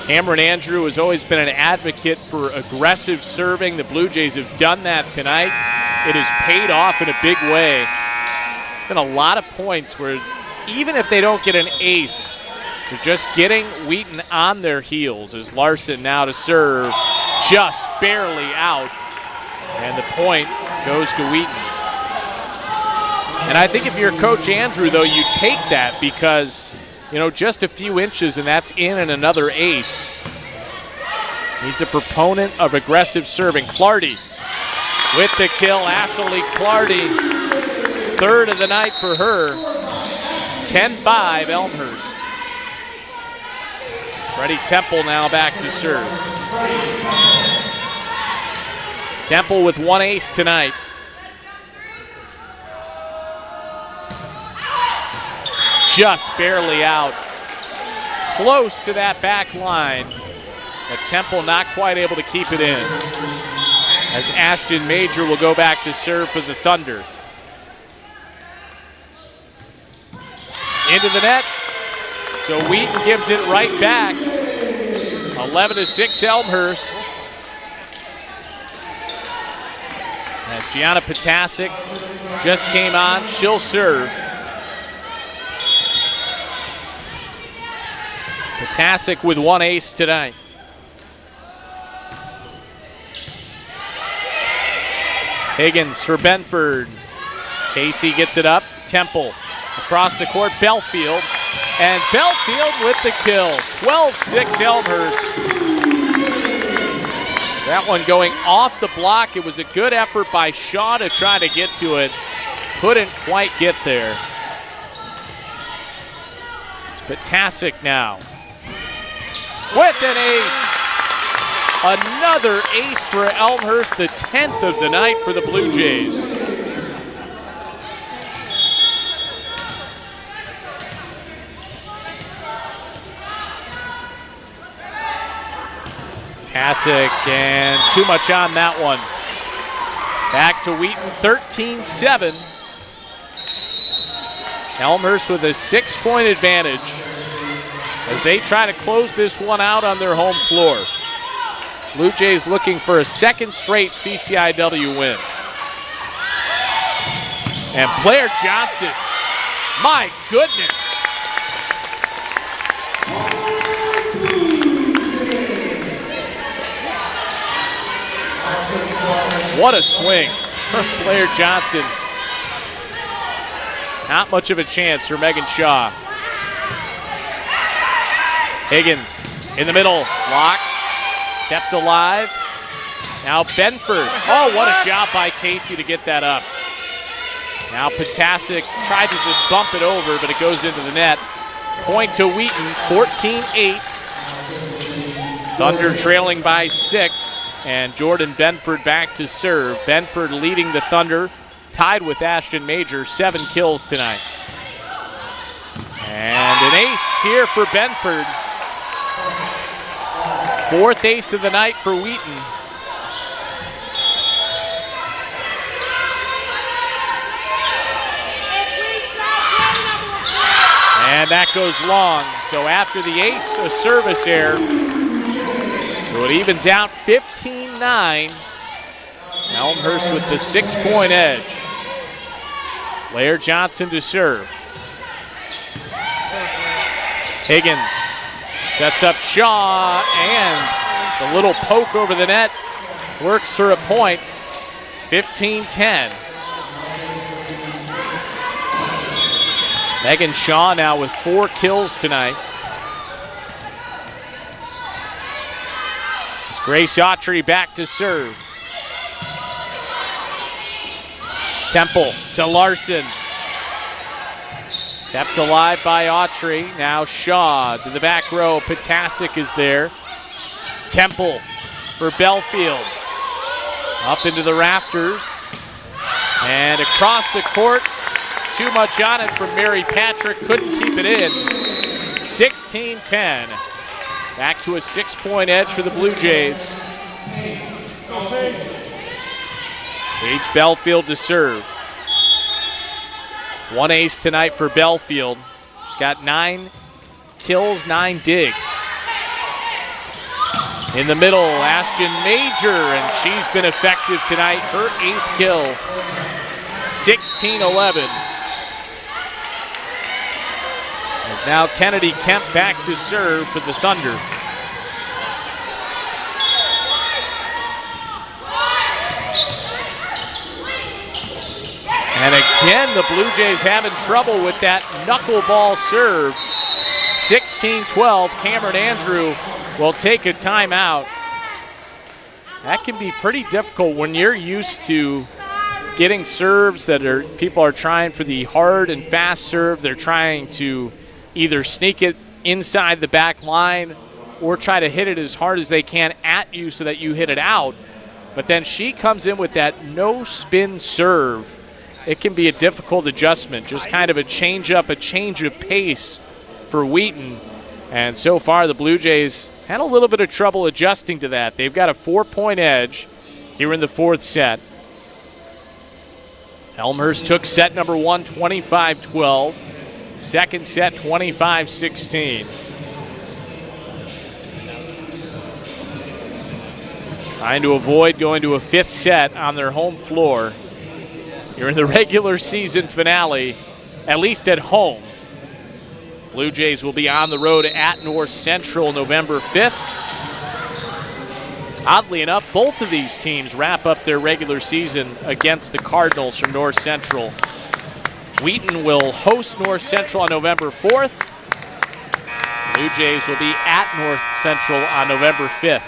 Cameron Andrew has always been an advocate for aggressive serving. The Blue Jays have done that tonight. It has paid off in a big way. There's been a lot of points where even if they don't get an ace, they're just getting Wheaton on their heels. As Larson now to serve, just barely out. And the point goes to Wheaton. And I think if you're Coach Andrew, though, you take that because, you know, just a few inches and that's in and another ace. He's a proponent of aggressive serving. Clardy with the kill. Ashley Clardy, 3rd of the night for her. 10-5 Elmhurst. Freddie Temple now back to serve. Temple with 1 ace tonight. Just barely out. Close to that back line, but Temple not quite able to keep it in. As Ashton Major will go back to serve for the Thunder. Into the net. So Wheaton gives it right back. 11-6 Elmhurst. As Gianna Potasic just came on, she'll serve. Potasic with 1 ace tonight. Higgins for Benford. Casey gets it up. Temple across the court. Belfield. And Belfield with the kill. 12-6 Elmhurst. That one going off the block. It was a good effort by Shaw to try to get to it. Couldn't quite get there. It's Potasic now. With an ace. Another ace for Elmhurst, the 10th of the night for the Blue Jays. Tasic, and too much on that one. Back to Wheaton, 13-7. Elmhurst with a 6-point advantage as they try to close this one out on their home floor. Blue Jays looking for a second straight CCIW win. And Blair Johnson, my goodness. What a swing for Blair Johnson. Not much of a chance for Megan Shaw. Higgins in the middle, locked, kept alive. Now Benford. Oh, what a job by Casey to get that up. Now Potasic tried to just bump it over, but it goes into the net. Point to Wheaton, 14-8. Thunder trailing by 6, and Jordan Benford back to serve. Benford leading the Thunder, tied with Ashton Major, 7 kills tonight. And an ace here for Benford. 4th ace of the night for Wheaton. And that goes long. So after the ace, a service error. So it evens out 15-9. Elmhurst with the 6-point edge. Blair Johnson to serve. Higgins sets up Shaw, and the little poke over the net works for a point. 15-10. Megan Shaw now with 4 kills tonight. It's Grace Autry back to serve. Temple to Larson. Kept alive by Autry. Now Shaw to the back row. Potasic is there. Temple for Belfield. Up into the rafters. And across the court. Too much on it from Mary Patrick. Couldn't keep it in. 16-10. Back to a 6-point edge for the Blue Jays. Paige Belfield to serve. 1 ace tonight for Belfield. She's got 9 kills, 9 digs. In the middle, Ashton Major, and she's been effective tonight. Her 8th kill. 16-11. As now Kennedy Kemp back to serve for the Thunder. And again, the Blue Jays having trouble with that knuckleball serve. 16-12, Cameron Andrew will take a timeout. That can be pretty difficult when you're used to getting serves that people are trying for the hard and fast serve. They're trying to either sneak it inside the back line or try to hit it as hard as they can at you so that you hit it out. But then she comes in with that no spin serve. It can be a difficult adjustment, just kind of a change up, a change of pace for Wheaton. And so far the Blue Jays had a little bit of trouble adjusting to that. They've got a 4-point edge here in the 4th set. Elmhurst took set number 1, 25-12. Second set, 25-16. Trying to avoid going to a 5th set on their home floor. You're in the regular season finale, at least at home. Blue Jays will be on the road at North Central November 5th. Oddly enough, both of these teams wrap up their regular season against the Cardinals from North Central. Wheaton will host North Central on November 4th. Blue Jays will be at North Central on November 5th.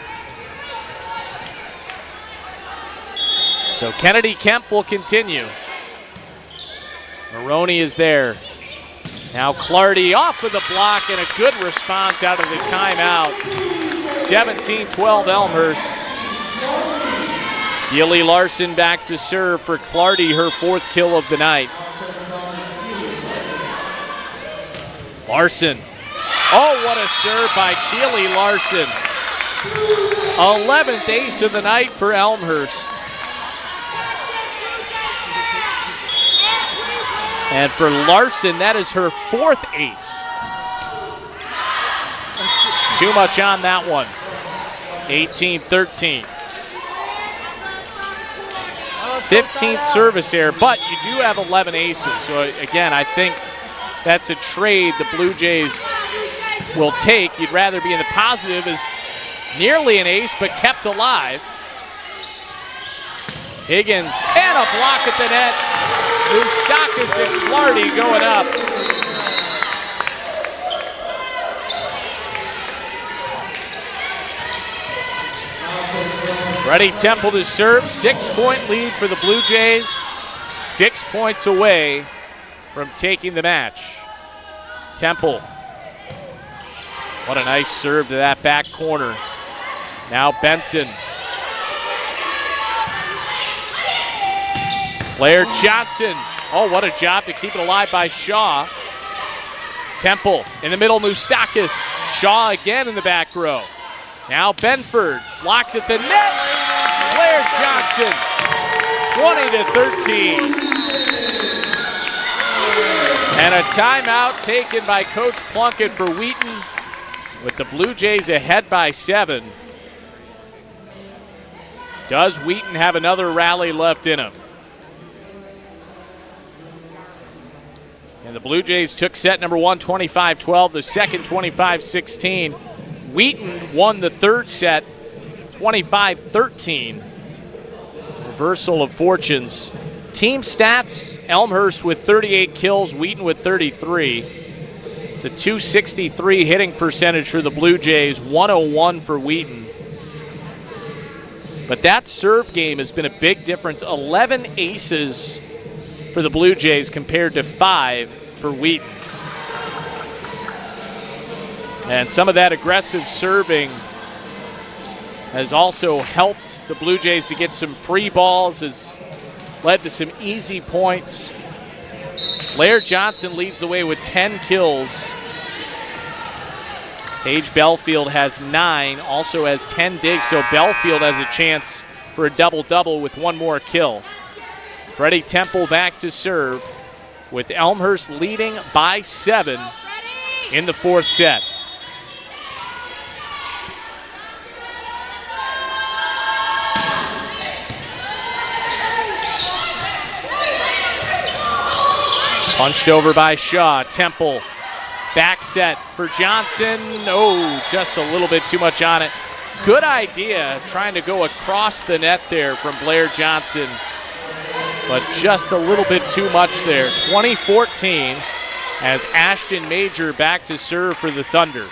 So Kennedy Kemp will continue. Maroney is there. Now Clardy off with a block and a good response out of the timeout. 17-12 Elmhurst. Gilly Larson back to serve for Clardy, her 4th kill of the night. Larson. Oh, what a serve by Keely Larson. 11th ace of the night for Elmhurst. And for Larson, that is her 4th ace. Too much on that one. 18-13. 15th service error, but you do have 11 aces. So again, I think that's a trade the Blue Jays will take. You'd rather be in the positive as nearly an ace, but kept alive. Higgins and a block at the net. Moustakis and Clardy going up. Ready Temple to serve. 6-point lead for the Blue Jays. 6 points away from taking the match. Temple. What a nice serve to that back corner. Now Benson. Blair Johnson. Oh, what a job to keep it alive by Shaw. Temple in the middle, Moustakis. Shaw again in the back row. Now Benford blocked at the net. Blair Johnson, 20-13. And a timeout taken by Coach Plunkett for Wheaton with the Blue Jays ahead by 7. Does Wheaton have another rally left in them? And the Blue Jays took set number 1, 25-12, the second 25-16. Wheaton won the third set, 25-13. Reversal of fortunes. Team stats, Elmhurst with 38 kills, Wheaton with 33. It's a .263 hitting percentage for the Blue Jays, 101 for Wheaton. But that serve game has been a big difference. 11 aces for the Blue Jays compared to 5 for Wheaton. And some of that aggressive serving has also helped the Blue Jays to get some free balls, has led to some easy points. Blair Johnson leads the way with 10 kills. Paige Belfield has 9, also has 10 digs, so Belfield has a chance for a double-double with one more kill. Freddie Temple back to serve with Elmhurst leading by 7 in the fourth set. Punched over by Shaw. Temple, back set for Johnson. Oh, just a little bit too much on it. Good idea trying to go across the net there from Blair Johnson, but just a little bit too much there. 20-14 as Ashton Major back to serve for the Thunder.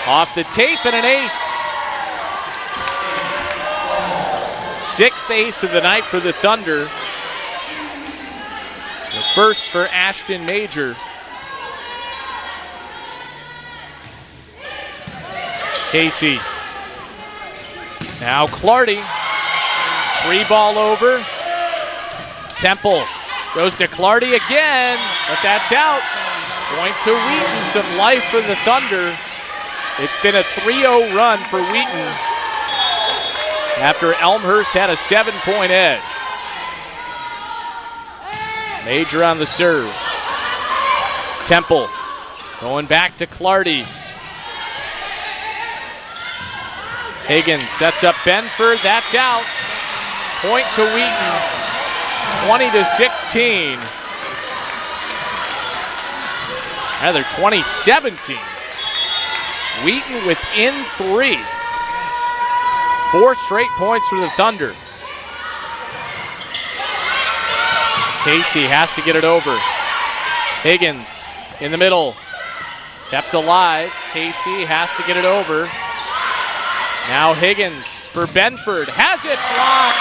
Off the tape and an ace. 6th ace of the night for the Thunder. The first for Ashton Major. Casey. Now Clardy. 3-ball over. Temple goes to Clardy again, but that's out. Point to Wheaton, some life for the Thunder. It's been a 3-0 run for Wheaton after Elmhurst had a 7-point edge. Major on the serve. Temple going back to Clardy. Higgins sets up Benford. That's out. Point to Wheaton. 20-16. Rather, 20-17. Wheaton within 3. 4 straight points for the Thunder. Casey has to get it over. Higgins in the middle. Kept alive. Casey has to get it over. Now Higgins for Benford. Has it blocked.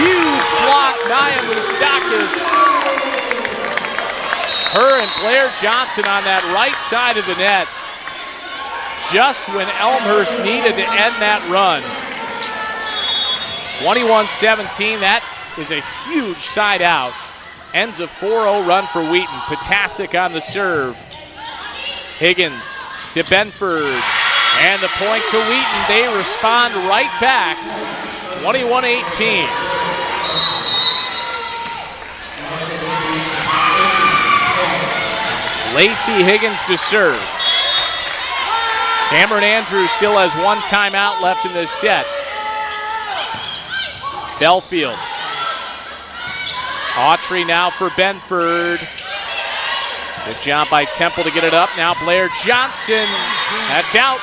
Huge block, Nia Moustakis. Her and Blair Johnson on that right side of the net. Just when Elmhurst needed to end that run. 21-17, that is a huge side out. Ends a 4-0 run for Wheaton. Potasic on the serve. Higgins to Benford. And the point to Wheaton. They respond right back, 21-18. Lacey Higgins to serve. Cameron Andrews still has one timeout left in this set. Belfield. Autry now for Benford. Good job by Temple to get it up. Now Blair Johnson. That's out.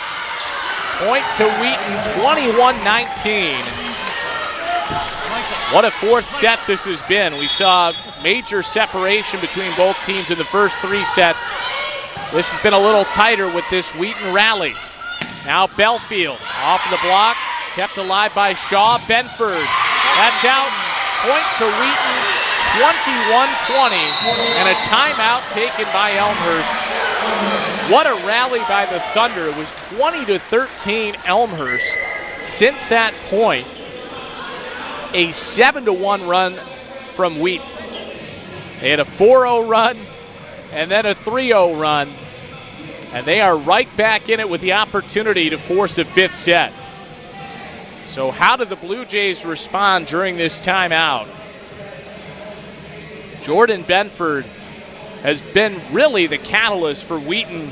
Point to Wheaton, 21-19. What a fourth set this has been. We saw major separation between both teams in the first three sets. This has been a little tighter with this Wheaton rally. Now Belfield off the block, kept alive by Shaw. Benford, that's out. Point to Wheaton, 21-20, and a timeout taken by Elmhurst. What a rally by the Thunder. It was 20-13 Elmhurst. Since that point, a 7-1 run from Wheaton. They had a 4-0 run and then a 3-0 run, and they are right back in it with the opportunity to force a fifth set. So how did the Blue Jays respond during this timeout? Jordan Benford has been really the catalyst for Wheaton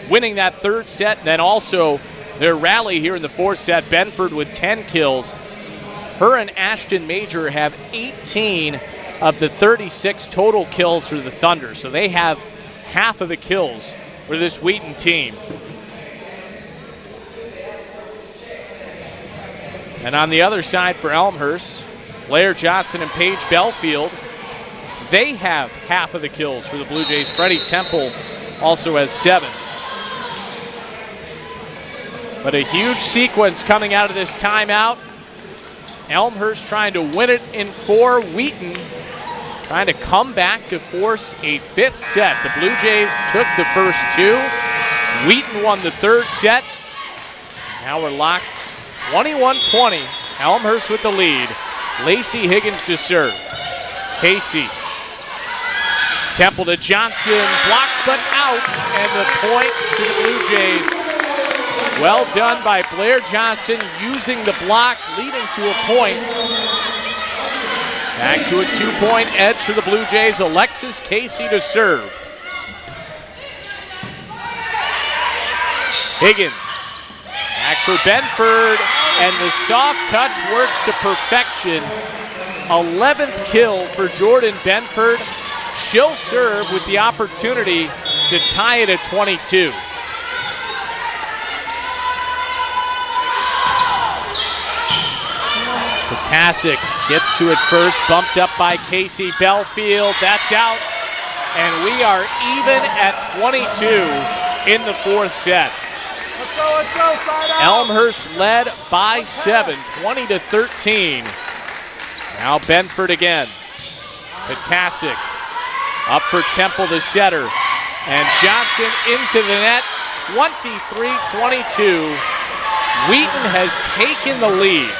winning that third set, and then also their rally here in the fourth set. Benford with 10 kills. Her and Ashton Major have 18 of the 36 total kills for the Thunder, so they have half of the kills for this Wheaton team. And on the other side for Elmhurst, Blair Johnson and Paige Belfield, they have half of the kills for the Blue Jays. Freddie Temple also has 7. But a huge sequence coming out of this timeout. Elmhurst trying to win it in 4. Wheaton trying to come back to force a fifth set. The Blue Jays took the first 2. Wheaton won the third set. Now we're locked 21-20. Elmhurst with the lead. Lacey Higgins to serve. Casey. Temple to Johnson, blocked but out, and the point to the Blue Jays. Well done by Blair Johnson, using the block, leading to a point. Back to a 2-point edge for the Blue Jays. Alexis Casey to serve. Higgins, back for Benford, and the soft touch works to perfection. 11th kill for Jordan Benford. She'll serve with the opportunity to tie it at 22. Potasic gets to it first, bumped up by Casey Belfield. That's out, and we are even at 22 in the fourth set. Let's go, side out. Elmhurst led by 7, 20-13. Now Benford again. Potasic. Up for Temple, the setter. And Johnson into the net, 23-22. Wheaton has taken the lead.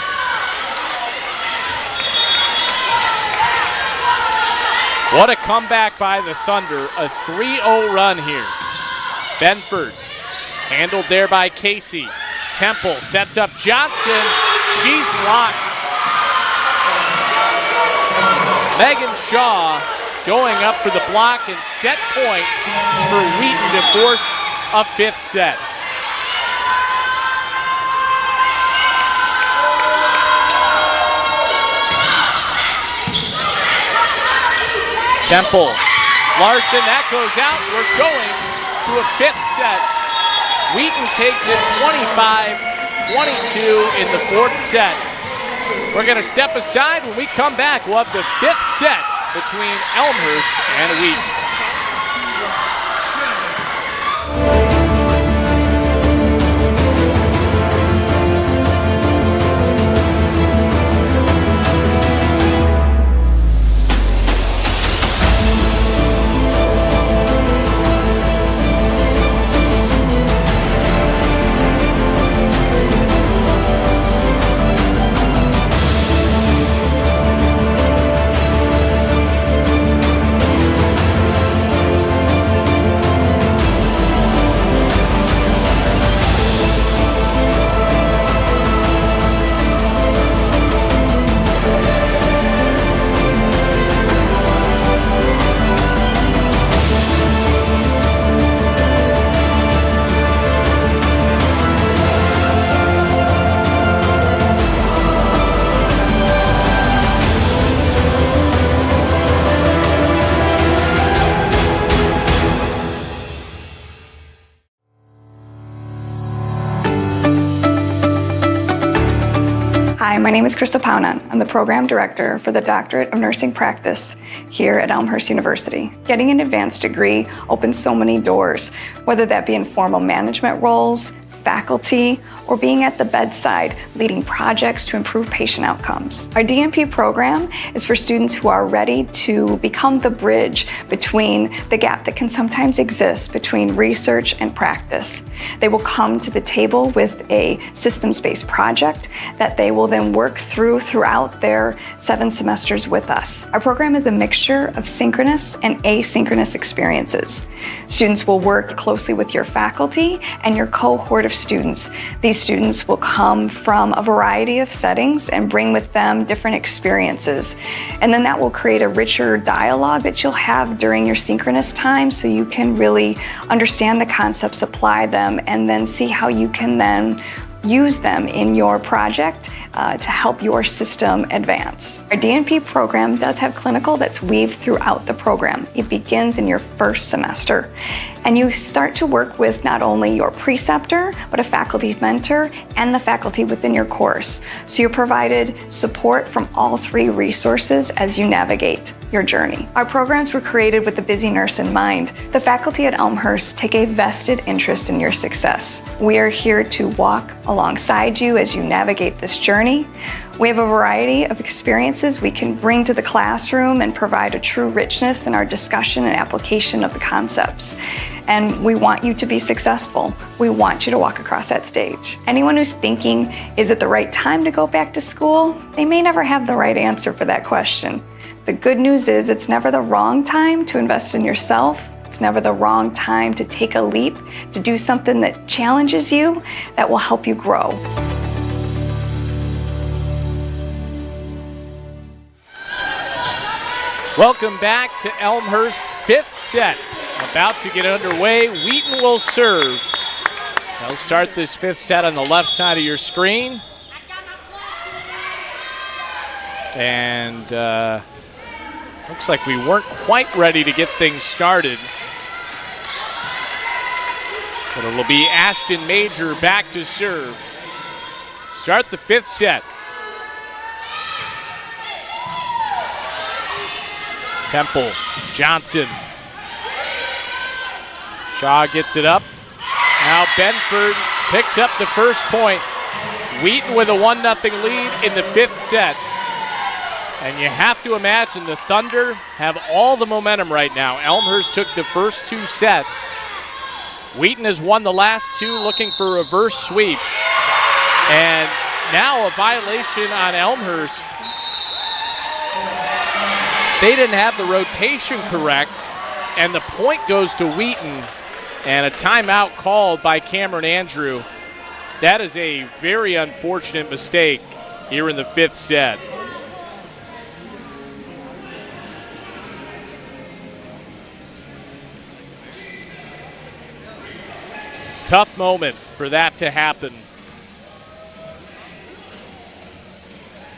What a comeback by the Thunder. A 3-0 run here. Benford, handled there by Casey. Temple sets up Johnson. She's blocked. Megan Shaw going up for the block, and set point for Wheaton to force a fifth set. Temple, Larson, that goes out. We're going to a fifth set. Wheaton takes it 25-22 in the fourth set. We're going to step aside. When we come back, we'll have the fifth set between Elmhurst and Wheaton. Hi, my name is Krista Paunan. I'm the Program Director for the Doctorate of Nursing Practice here at Elmhurst University. Getting an advanced degree opens so many doors, whether that be in formal management roles, faculty, or being at the bedside leading projects to improve patient outcomes. Our DNP program is for students who are ready to become the bridge between the gap that can sometimes exist between research and practice. They will come to the table with a systems-based project that they will then work throughout their 7 semesters with us. Our program is a mixture of synchronous and asynchronous experiences. Students will work closely with your faculty and your cohort of students. These students will come from a variety of settings and bring with them different experiences. And then that will create a richer dialogue that you'll have during your synchronous time so you can really understand the concepts, apply them, and then see how you can then use them in your project to help your system advance. Our DNP program does have clinical that's weaved throughout the program. It begins in your first semester, and you start to work with not only your preceptor, but a faculty mentor and the faculty within your course. So you're provided support from all 3 resources as you navigate your journey. Our programs were created with the busy nurse in mind. The faculty at Elmhurst take a vested interest in your success. We are here to walk alongside you as you navigate this journey. We have a variety of experiences we can bring to the classroom and provide a true richness in our discussion and application of the concepts. And we want you to be successful. We want you to walk across that stage. Anyone who's thinking, is it the right time to go back to school? They may never have the right answer for that question. The good news is it's never the wrong time to invest in yourself. It's never the wrong time to take a leap, to do something that challenges you, that will help you grow. Welcome back to Elmhurst, 5th set. About to get underway. Wheaton will serve. They'll start this 5th set on the left side of your screen. And looks like we weren't quite ready to get things started. But it'll be Ashton Major back to serve. Start the 5th set. Temple, Johnson. Shaw gets it up. Now Benford picks up the first point. Wheaton with a 1-0 lead in the 5th set. And you have to imagine the Thunder have all the momentum right now. Elmhurst took the first 2 sets. Wheaton has won the last 2, looking for a reverse sweep. And now a violation on Elmhurst. They didn't have the rotation correct, and the point goes to Wheaton, and a timeout called by Cameron Andrew. That is a very unfortunate mistake here in the 5th set. Tough moment for that to happen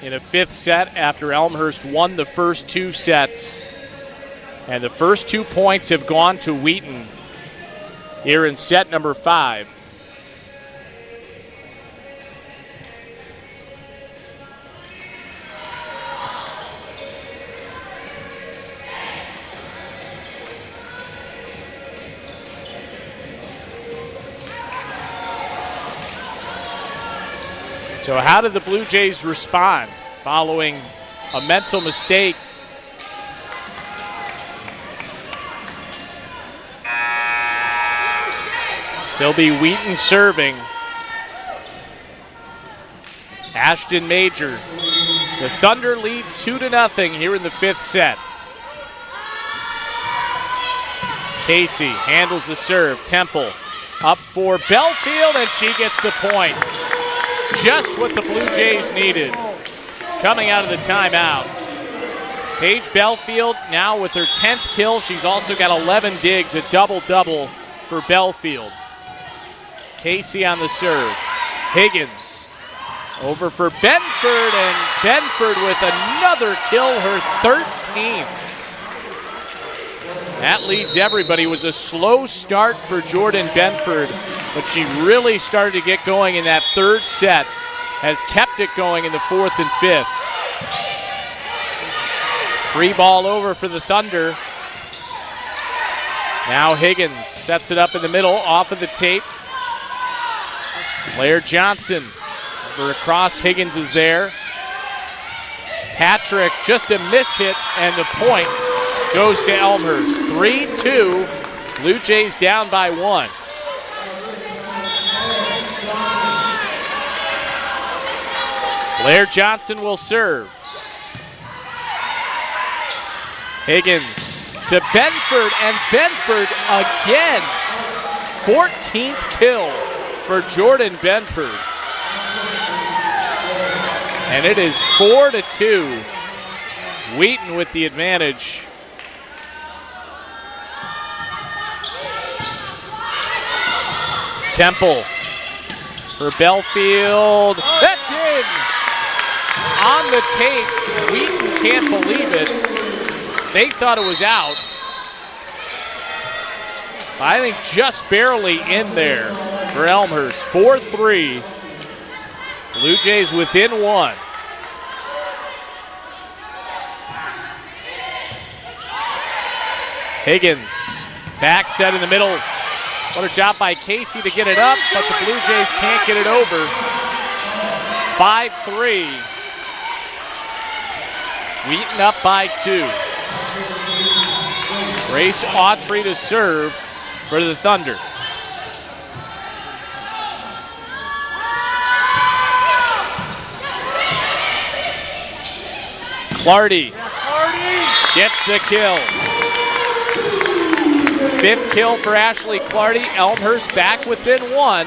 in a 5th set after Elmhurst won the first 2 sets. And the first 2 points have gone to Wheaton here in set number 5. So how did the Blue Jays respond following a mental mistake? Still be Wheaton serving. Ashton Major. The Thunder lead 2-0 here in the 5th set. Casey handles the serve. Temple up for Belfield, and she gets the point. Just what the Blue Jays needed coming out of the timeout. Paige Belfield now with her 10th kill. She's also got 11 digs, a double-double for Belfield. Casey on the serve. Higgins over for Benford, and Benford with another kill, her 13th. That leads everybody. It was a slow start for Jordan Benford, but she really started to get going in that 3rd set has kept it going in the 4th and 5th. Free ball over for the Thunder. Now Higgins sets it up in the middle, off of the tape. Blair Johnson over across, Higgins is there. Patrick, just a miss hit, and the point goes to Elmhurst. 3-2, Blue Jays down by 1. Blair Johnson will serve. Higgins to Benford, and Benford again. 14th kill for Jordan Benford. And it is 4-2. Wheaton with the advantage. Temple for Belfield. That's in! On the tape, Wheaton can't believe it. They thought it was out. I think just barely in there for Elmhurst. 4-3. Blue Jays within 1. Higgins, back set in the middle. What a job by Casey to get it up, but the Blue Jays can't get it over. 5-3. Wheaton up by 2. Grace Autry to serve for the Thunder. Clardy gets the kill. 5th kill for Ashley Clardy. Elmhurst back within 1.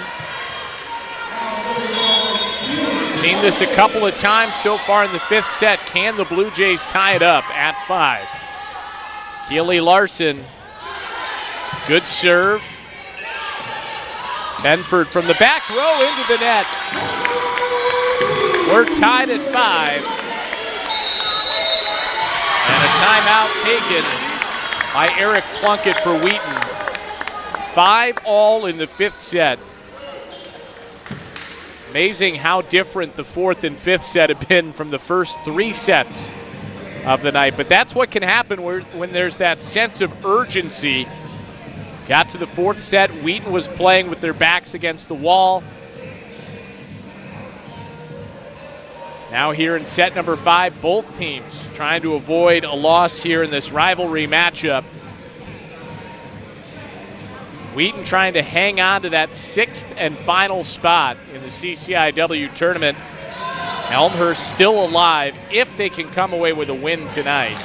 Seen this a couple of times so far in the 5th set. Can the Blue Jays tie it up at 5? Keely Larson, good serve. Benford from the back row into the net. We're tied at 5. And a timeout taken by Eric Plunkett for Wheaton. 5-all in the 5th set. It's amazing how different the 4th and 5th set have been from the first 3 sets of the night. But that's what can happen when there's that sense of urgency. Got to the 4th set. Wheaton was playing with their backs against the wall. Now here in set number 5, both teams trying to avoid a loss here in this rivalry matchup. Wheaton trying to hang on to that 6th and final spot in the CCIW tournament. Elmhurst still alive if they can come away with a win tonight.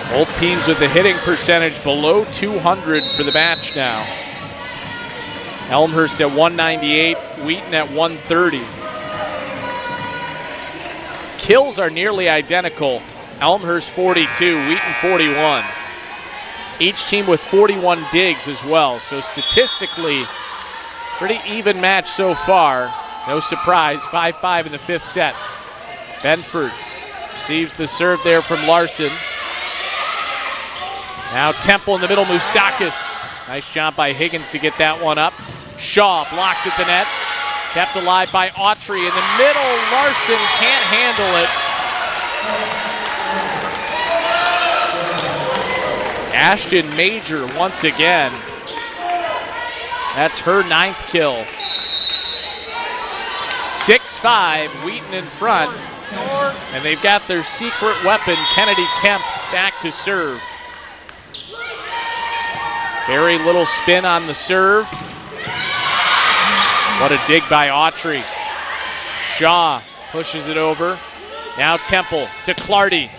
Both teams with the hitting percentage below 200 for the match now. Elmhurst at 198, Wheaton at 130. Kills are nearly identical. Elmhurst 42, Wheaton 41. Each team with 41 digs as well, so statistically, pretty even match so far. No surprise, 5-5 in the 5th set. Benford receives the serve there from Larson. Now Temple in the middle, Moustakis. Nice job by Higgins to get that one up. Shaw blocked at the net. Kept alive by Autry in the middle. Larson can't handle it. Ashton Major once again. That's her 9th kill. 6-5, Wheaton in front. And they've got their secret weapon, Kennedy Kemp, back to serve. Very little spin on the serve. What a dig by Autry. Shaw pushes it over. Now Temple to Clardy.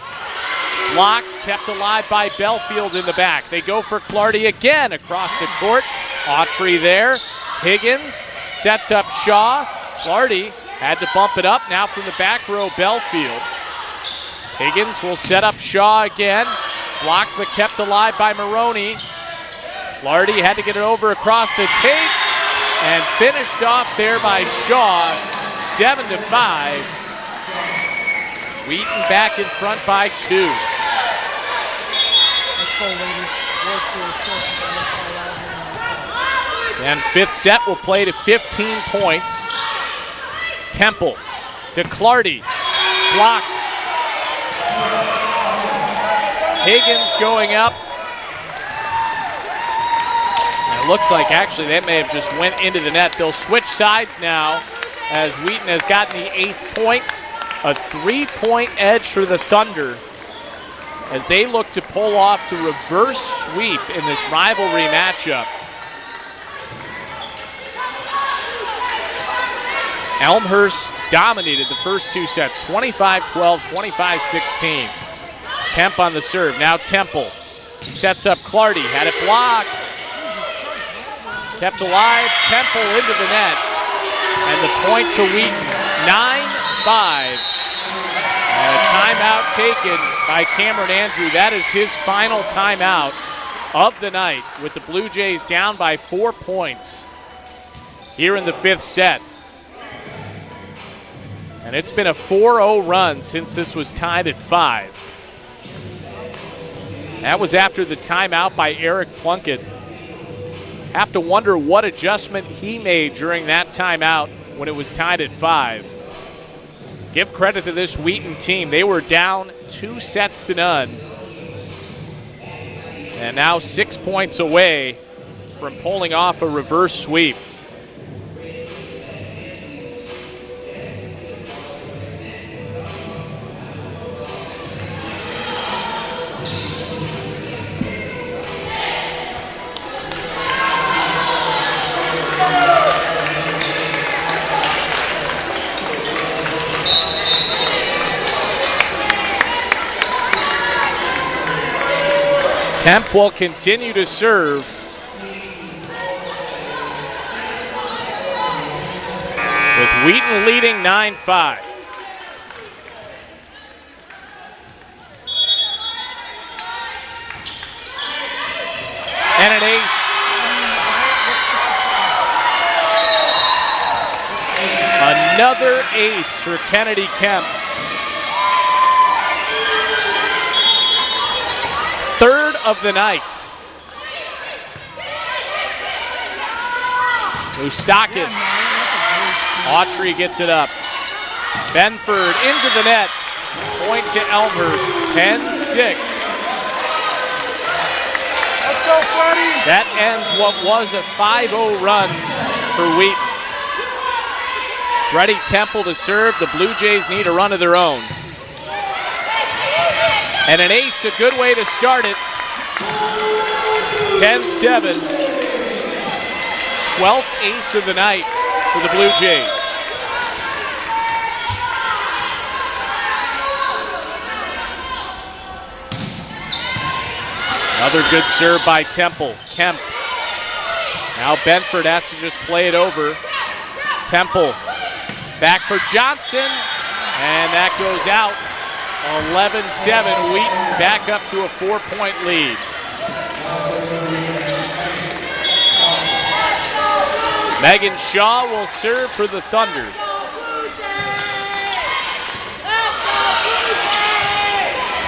Blocked, kept alive by Belfield in the back. They go for Clardy again across the court. Autry there. Higgins sets up Shaw. Clardy had to bump it up. Now from the back row, Belfield. Higgins will set up Shaw again. Blocked but kept alive by Maroney. Clardy had to get it over across the tape and finished off there by Shaw. 7-5. Wheaton back in front by 2. And fifth set will play to 15 points. Temple to Clardy. Blocked. Higgins going up. And it looks like actually that may have just went into the net. They'll switch sides now as Wheaton has gotten the 8th point. A 3-point edge for the Thunder as they look to pull off the reverse sweep in this rivalry matchup. Elmhurst dominated the first 2 sets, 25-12, 25-16. Kemp on the serve, now Temple. Sets up Clardy, had it blocked. Kept alive, Temple into the net. And the point to Wheaton, 9-5. And a timeout taken by Cameron Andrew. That is his final timeout of the night with the Blue Jays down by 4 points here in the 5th set. And it's been a 4-0 run since this was tied at 5. That was after the timeout by Eric Plunkett. Have to wonder what adjustment he made during that timeout when it was tied at 5. Give credit to this Wheaton team. They were down 2-0. And now 6 points away from pulling off a reverse sweep. Kemp will continue to serve. With Wheaton leading 9-5. And an ace. Another ace for Kennedy Kemp. Third of the night. Moustakis. Autry gets it up. Benford into the net. Point to Elmhurst. 10-6. Let's go, Freddie. That ends what was a 5-0 run for Wheaton. Freddie Temple to serve. The Blue Jays need a run of their own. And an ace, a good way to start it. 10-7. 12th ace of the night for the Blue Jays. Another good serve by Temple. Kemp. Now Benford has to just play it over. Temple. Back for Johnson. And that goes out. 11-7, Wheaton back up to a 4-point lead. Megan Shaw will serve for the Thunder.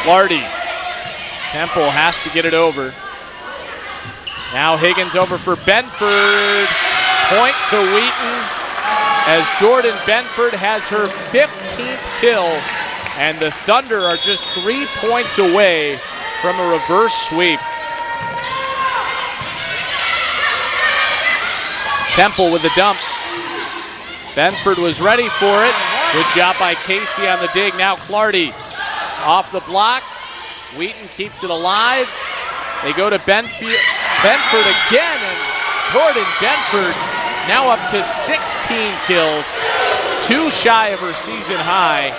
Clardy. Temple has to get it over. Now Higgins over for Benford. Point to Wheaton as Jordan Benford has her 15th kill. And the Thunder are just 3 points away from a reverse sweep. Temple with the dump. Benford was ready for it. Good job by Casey on the dig. Now Clardy off the block. Wheaton keeps it alive. They go to Benford again, and Jordan Benford now up to 16 kills, 2 shy of her season high.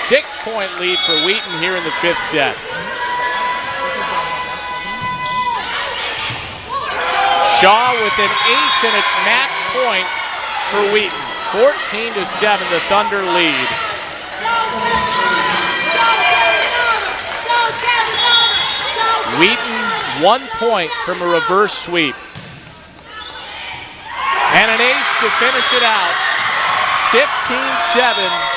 6-point lead for Wheaton here in the 5th set. Shaw with an ace, and it's match point for Wheaton. 14-7, the Thunder lead. Wheaton 1 point from a reverse sweep. And an ace to finish it out. 15-7.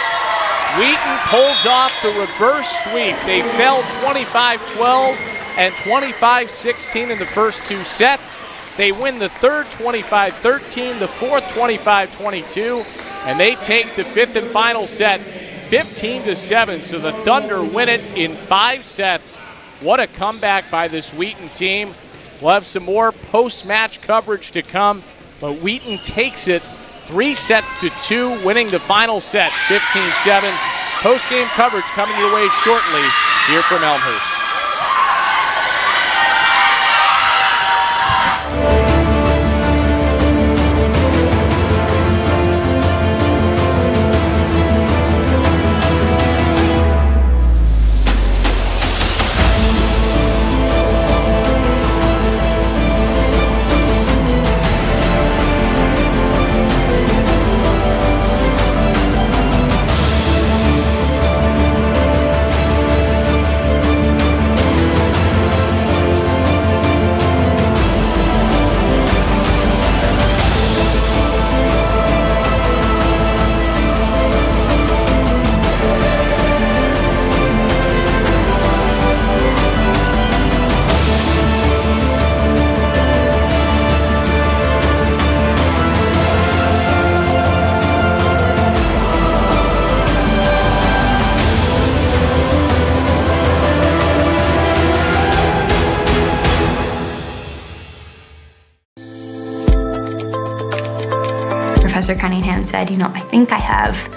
Wheaton pulls off the reverse sweep. They fell 25-12 and 25-16 in the first two sets. They win the third 25-13, the fourth 25-22, and they take the fifth and final set 15-7. So the Thunder win it in 5 sets. What a comeback by this Wheaton team. We'll have some more post-match coverage to come, but Wheaton takes it 3-2, winning the final set 15-7. Post-game coverage coming your way shortly here from Elmhurst. Professor Cunningham said, I think I have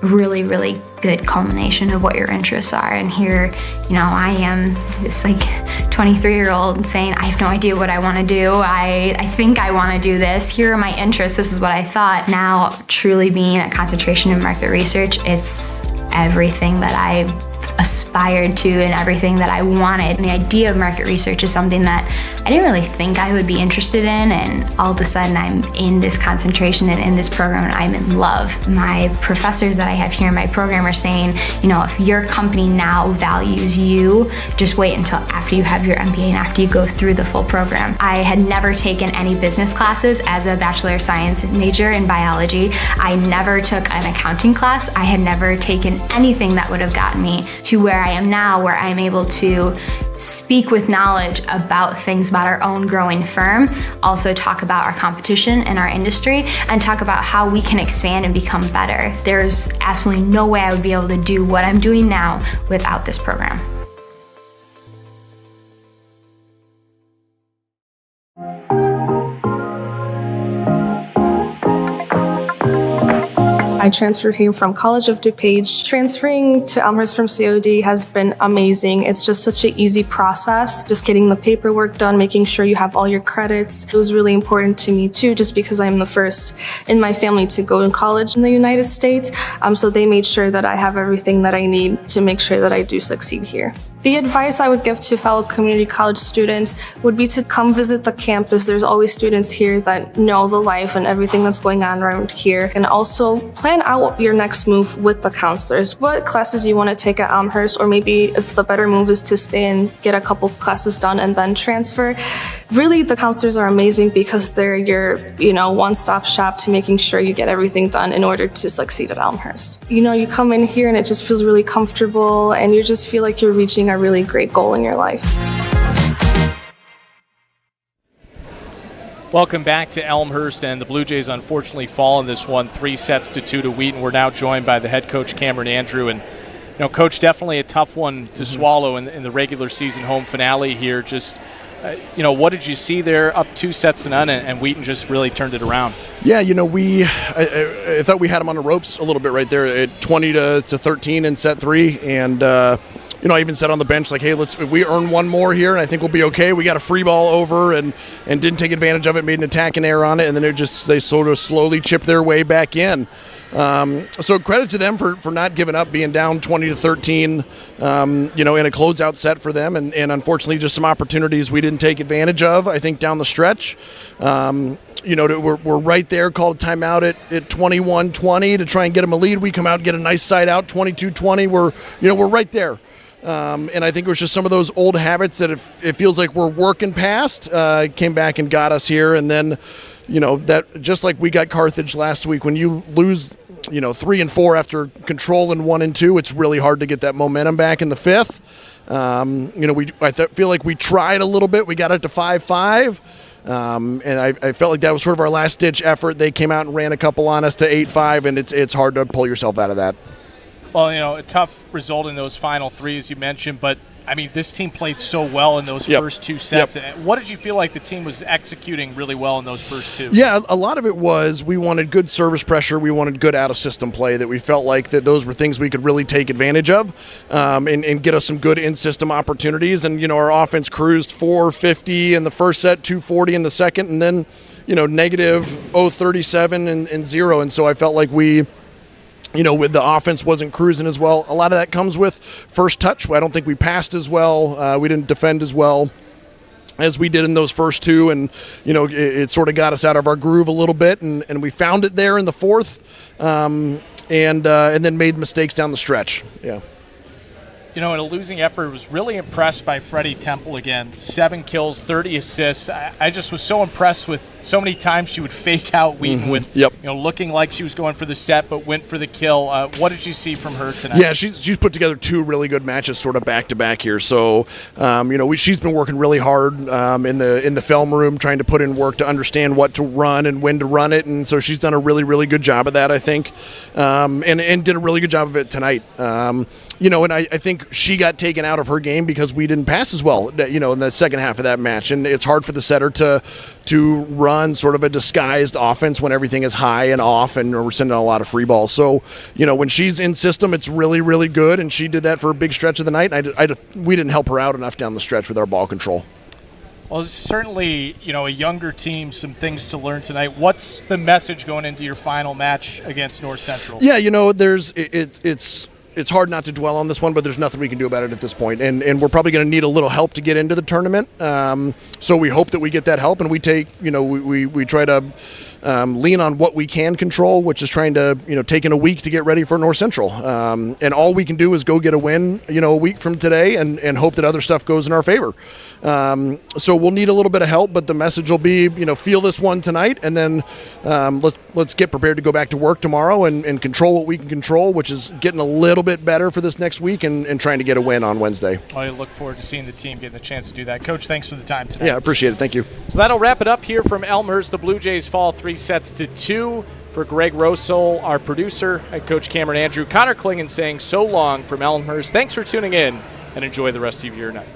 a really, really good culmination of what your interests are. And here, I am this 23-year-old saying, I have no idea what I want to do. I think I want to do this. Here are my interests. This is what I thought. Now, truly being a concentration in market research, it's everything that I aspired to and everything that I wanted. And the idea of market research is something that I didn't really think I would be interested in, and all of a sudden I'm in this concentration and in this program and I'm in love. My professors that I have here in my program are saying, if your company now values you, just wait until after you have your MBA and after you go through the full program. I had never taken any business classes as a Bachelor of Science major in biology. I never took an accounting class. I had never taken anything that would have gotten me to where I am now, where I'm able to speak with knowledge about things about our own growing firm, also talk about our competition and our industry, and talk about how we can expand and become better. There's absolutely no way I would be able to do what I'm doing now without this program. I transferred here from College of DuPage. Transferring to Elmhurst from COD has been amazing. It's just such an easy process. Just getting the paperwork done, making sure you have all your credits. It was really important to me too, just because I'm the first in my family to go to college in the United States. So they made sure that I have everything that I need to make sure that I do succeed here. The advice I would give to fellow community college students would be to come visit the campus. There's always students here that know the life and everything that's going on around here. And also plan out your next move with the counselors. What classes you want to take at Elmhurst, or maybe if the better move is to stay and get a couple classes done and then transfer. Really, the counselors are amazing because they're your, one-stop shop to making sure you get everything done in order to succeed at Elmhurst. You come in here and it just feels really comfortable and you just feel like you're reaching a really great goal in your life. Welcome back to Elmhurst, and the Blue Jays unfortunately fall in this one 3-2 to Wheaton. We're now joined by the head coach, Cameron Andrew, and Coach, definitely a tough one to swallow in the regular season home finale here. Just what did you see there? Up 2-0 and Wheaton just really turned it around. Yeah, I thought we had them on the ropes a little bit right there at 20-13 in set 3, and I even said on the bench, hey, if we earn one more here, and I think we'll be okay. We got a free ball over and didn't take advantage of it, made an attacking error on it, and then they sort of slowly chipped their way back in. So credit to them for not giving up, being down 20-13, in a closeout set for them, and unfortunately just some opportunities we didn't take advantage of, I think, down the stretch. We're right there, called a timeout at 21-20 to try and get them a lead. We come out and get a nice side out, 22-20. We're right there. And I think it was just some of those old habits that it feels like we're working past, came back and got us here. And then, that just like we got Carthage last week, when you lose, 3 and 4 after controlling 1 and 2, it's really hard to get that momentum back in the 5th. I feel like we tried a little bit. We got it to 5-5. And I felt like that was sort of our last-ditch effort. They came out and ran a couple on us to 8-5, and it's hard to pull yourself out of that. Well, a tough result in those final three, as you mentioned, but I mean, this team played so well in those first two sets. What did you feel like the team was executing really well in those first two? Yeah, a lot of it was we wanted good service pressure. We wanted good out-of-system play, that we felt like that those were things we could really take advantage of and get us some good in-system opportunities. And, our offense cruised 450 in the first set, 240 in the second, and then, negative 037 and 0. And so I felt like with the offense wasn't cruising as well. A lot of that comes with first touch. I don't think we passed as well. We didn't defend as well as we did in those first two. And, it sort of got us out of our groove a little bit. And we found it there in the fourth and then made mistakes down the stretch. Yeah. In a losing effort, was really impressed by Freddie Temple again. 7 kills, 30 assists. I just was so impressed with so many times she would fake out Wheaton with, looking like she was going for the set, but went for the kill. What did you see from her tonight? Yeah, she's put together 2 really good matches, sort of back to back here. So, she's been working really hard in the film room, trying to put in work to understand what to run and when to run it. And so she's done a really, really good job of that, I think, and did a really good job of it tonight. And I think she got taken out of her game because we didn't pass as well, in the second half of that match. And it's hard for the setter to run sort of a disguised offense when everything is high and off and we're sending a lot of free balls. So, when she's in system, it's really, really good. And she did that for a big stretch of the night. We didn't help her out enough down the stretch with our ball control. Well, certainly, a younger team, some things to learn tonight. What's the message going into your final match against North Central? Yeah, it's hard not to dwell on this one, but there's nothing we can do about it at this point. And we're probably going to need a little help to get into the tournament. So we hope that we get that help, and we take, we try to lean on what we can control, which is trying to, taking a week to get ready for North Central. And all we can do is go get a win, a week from today and hope that other stuff goes in our favor. So we'll need a little bit of help, but the message will be, feel this one tonight, and then let's get prepared to go back to work tomorrow and control what we can control, which is getting a little bit better for this next week and trying to get a win on Wednesday. Well, I look forward to seeing the team getting the chance to do that. Coach, thanks for the time tonight. Yeah, I appreciate it. Thank you. So that'll wrap it up here from Elmhurst. The Blue Jays fall 3-2. For Greg Rosol, our producer, and Coach Cameron Andrew, Connor Klingon saying so long from Elmhurst. Thanks for tuning in, and enjoy the rest of your night.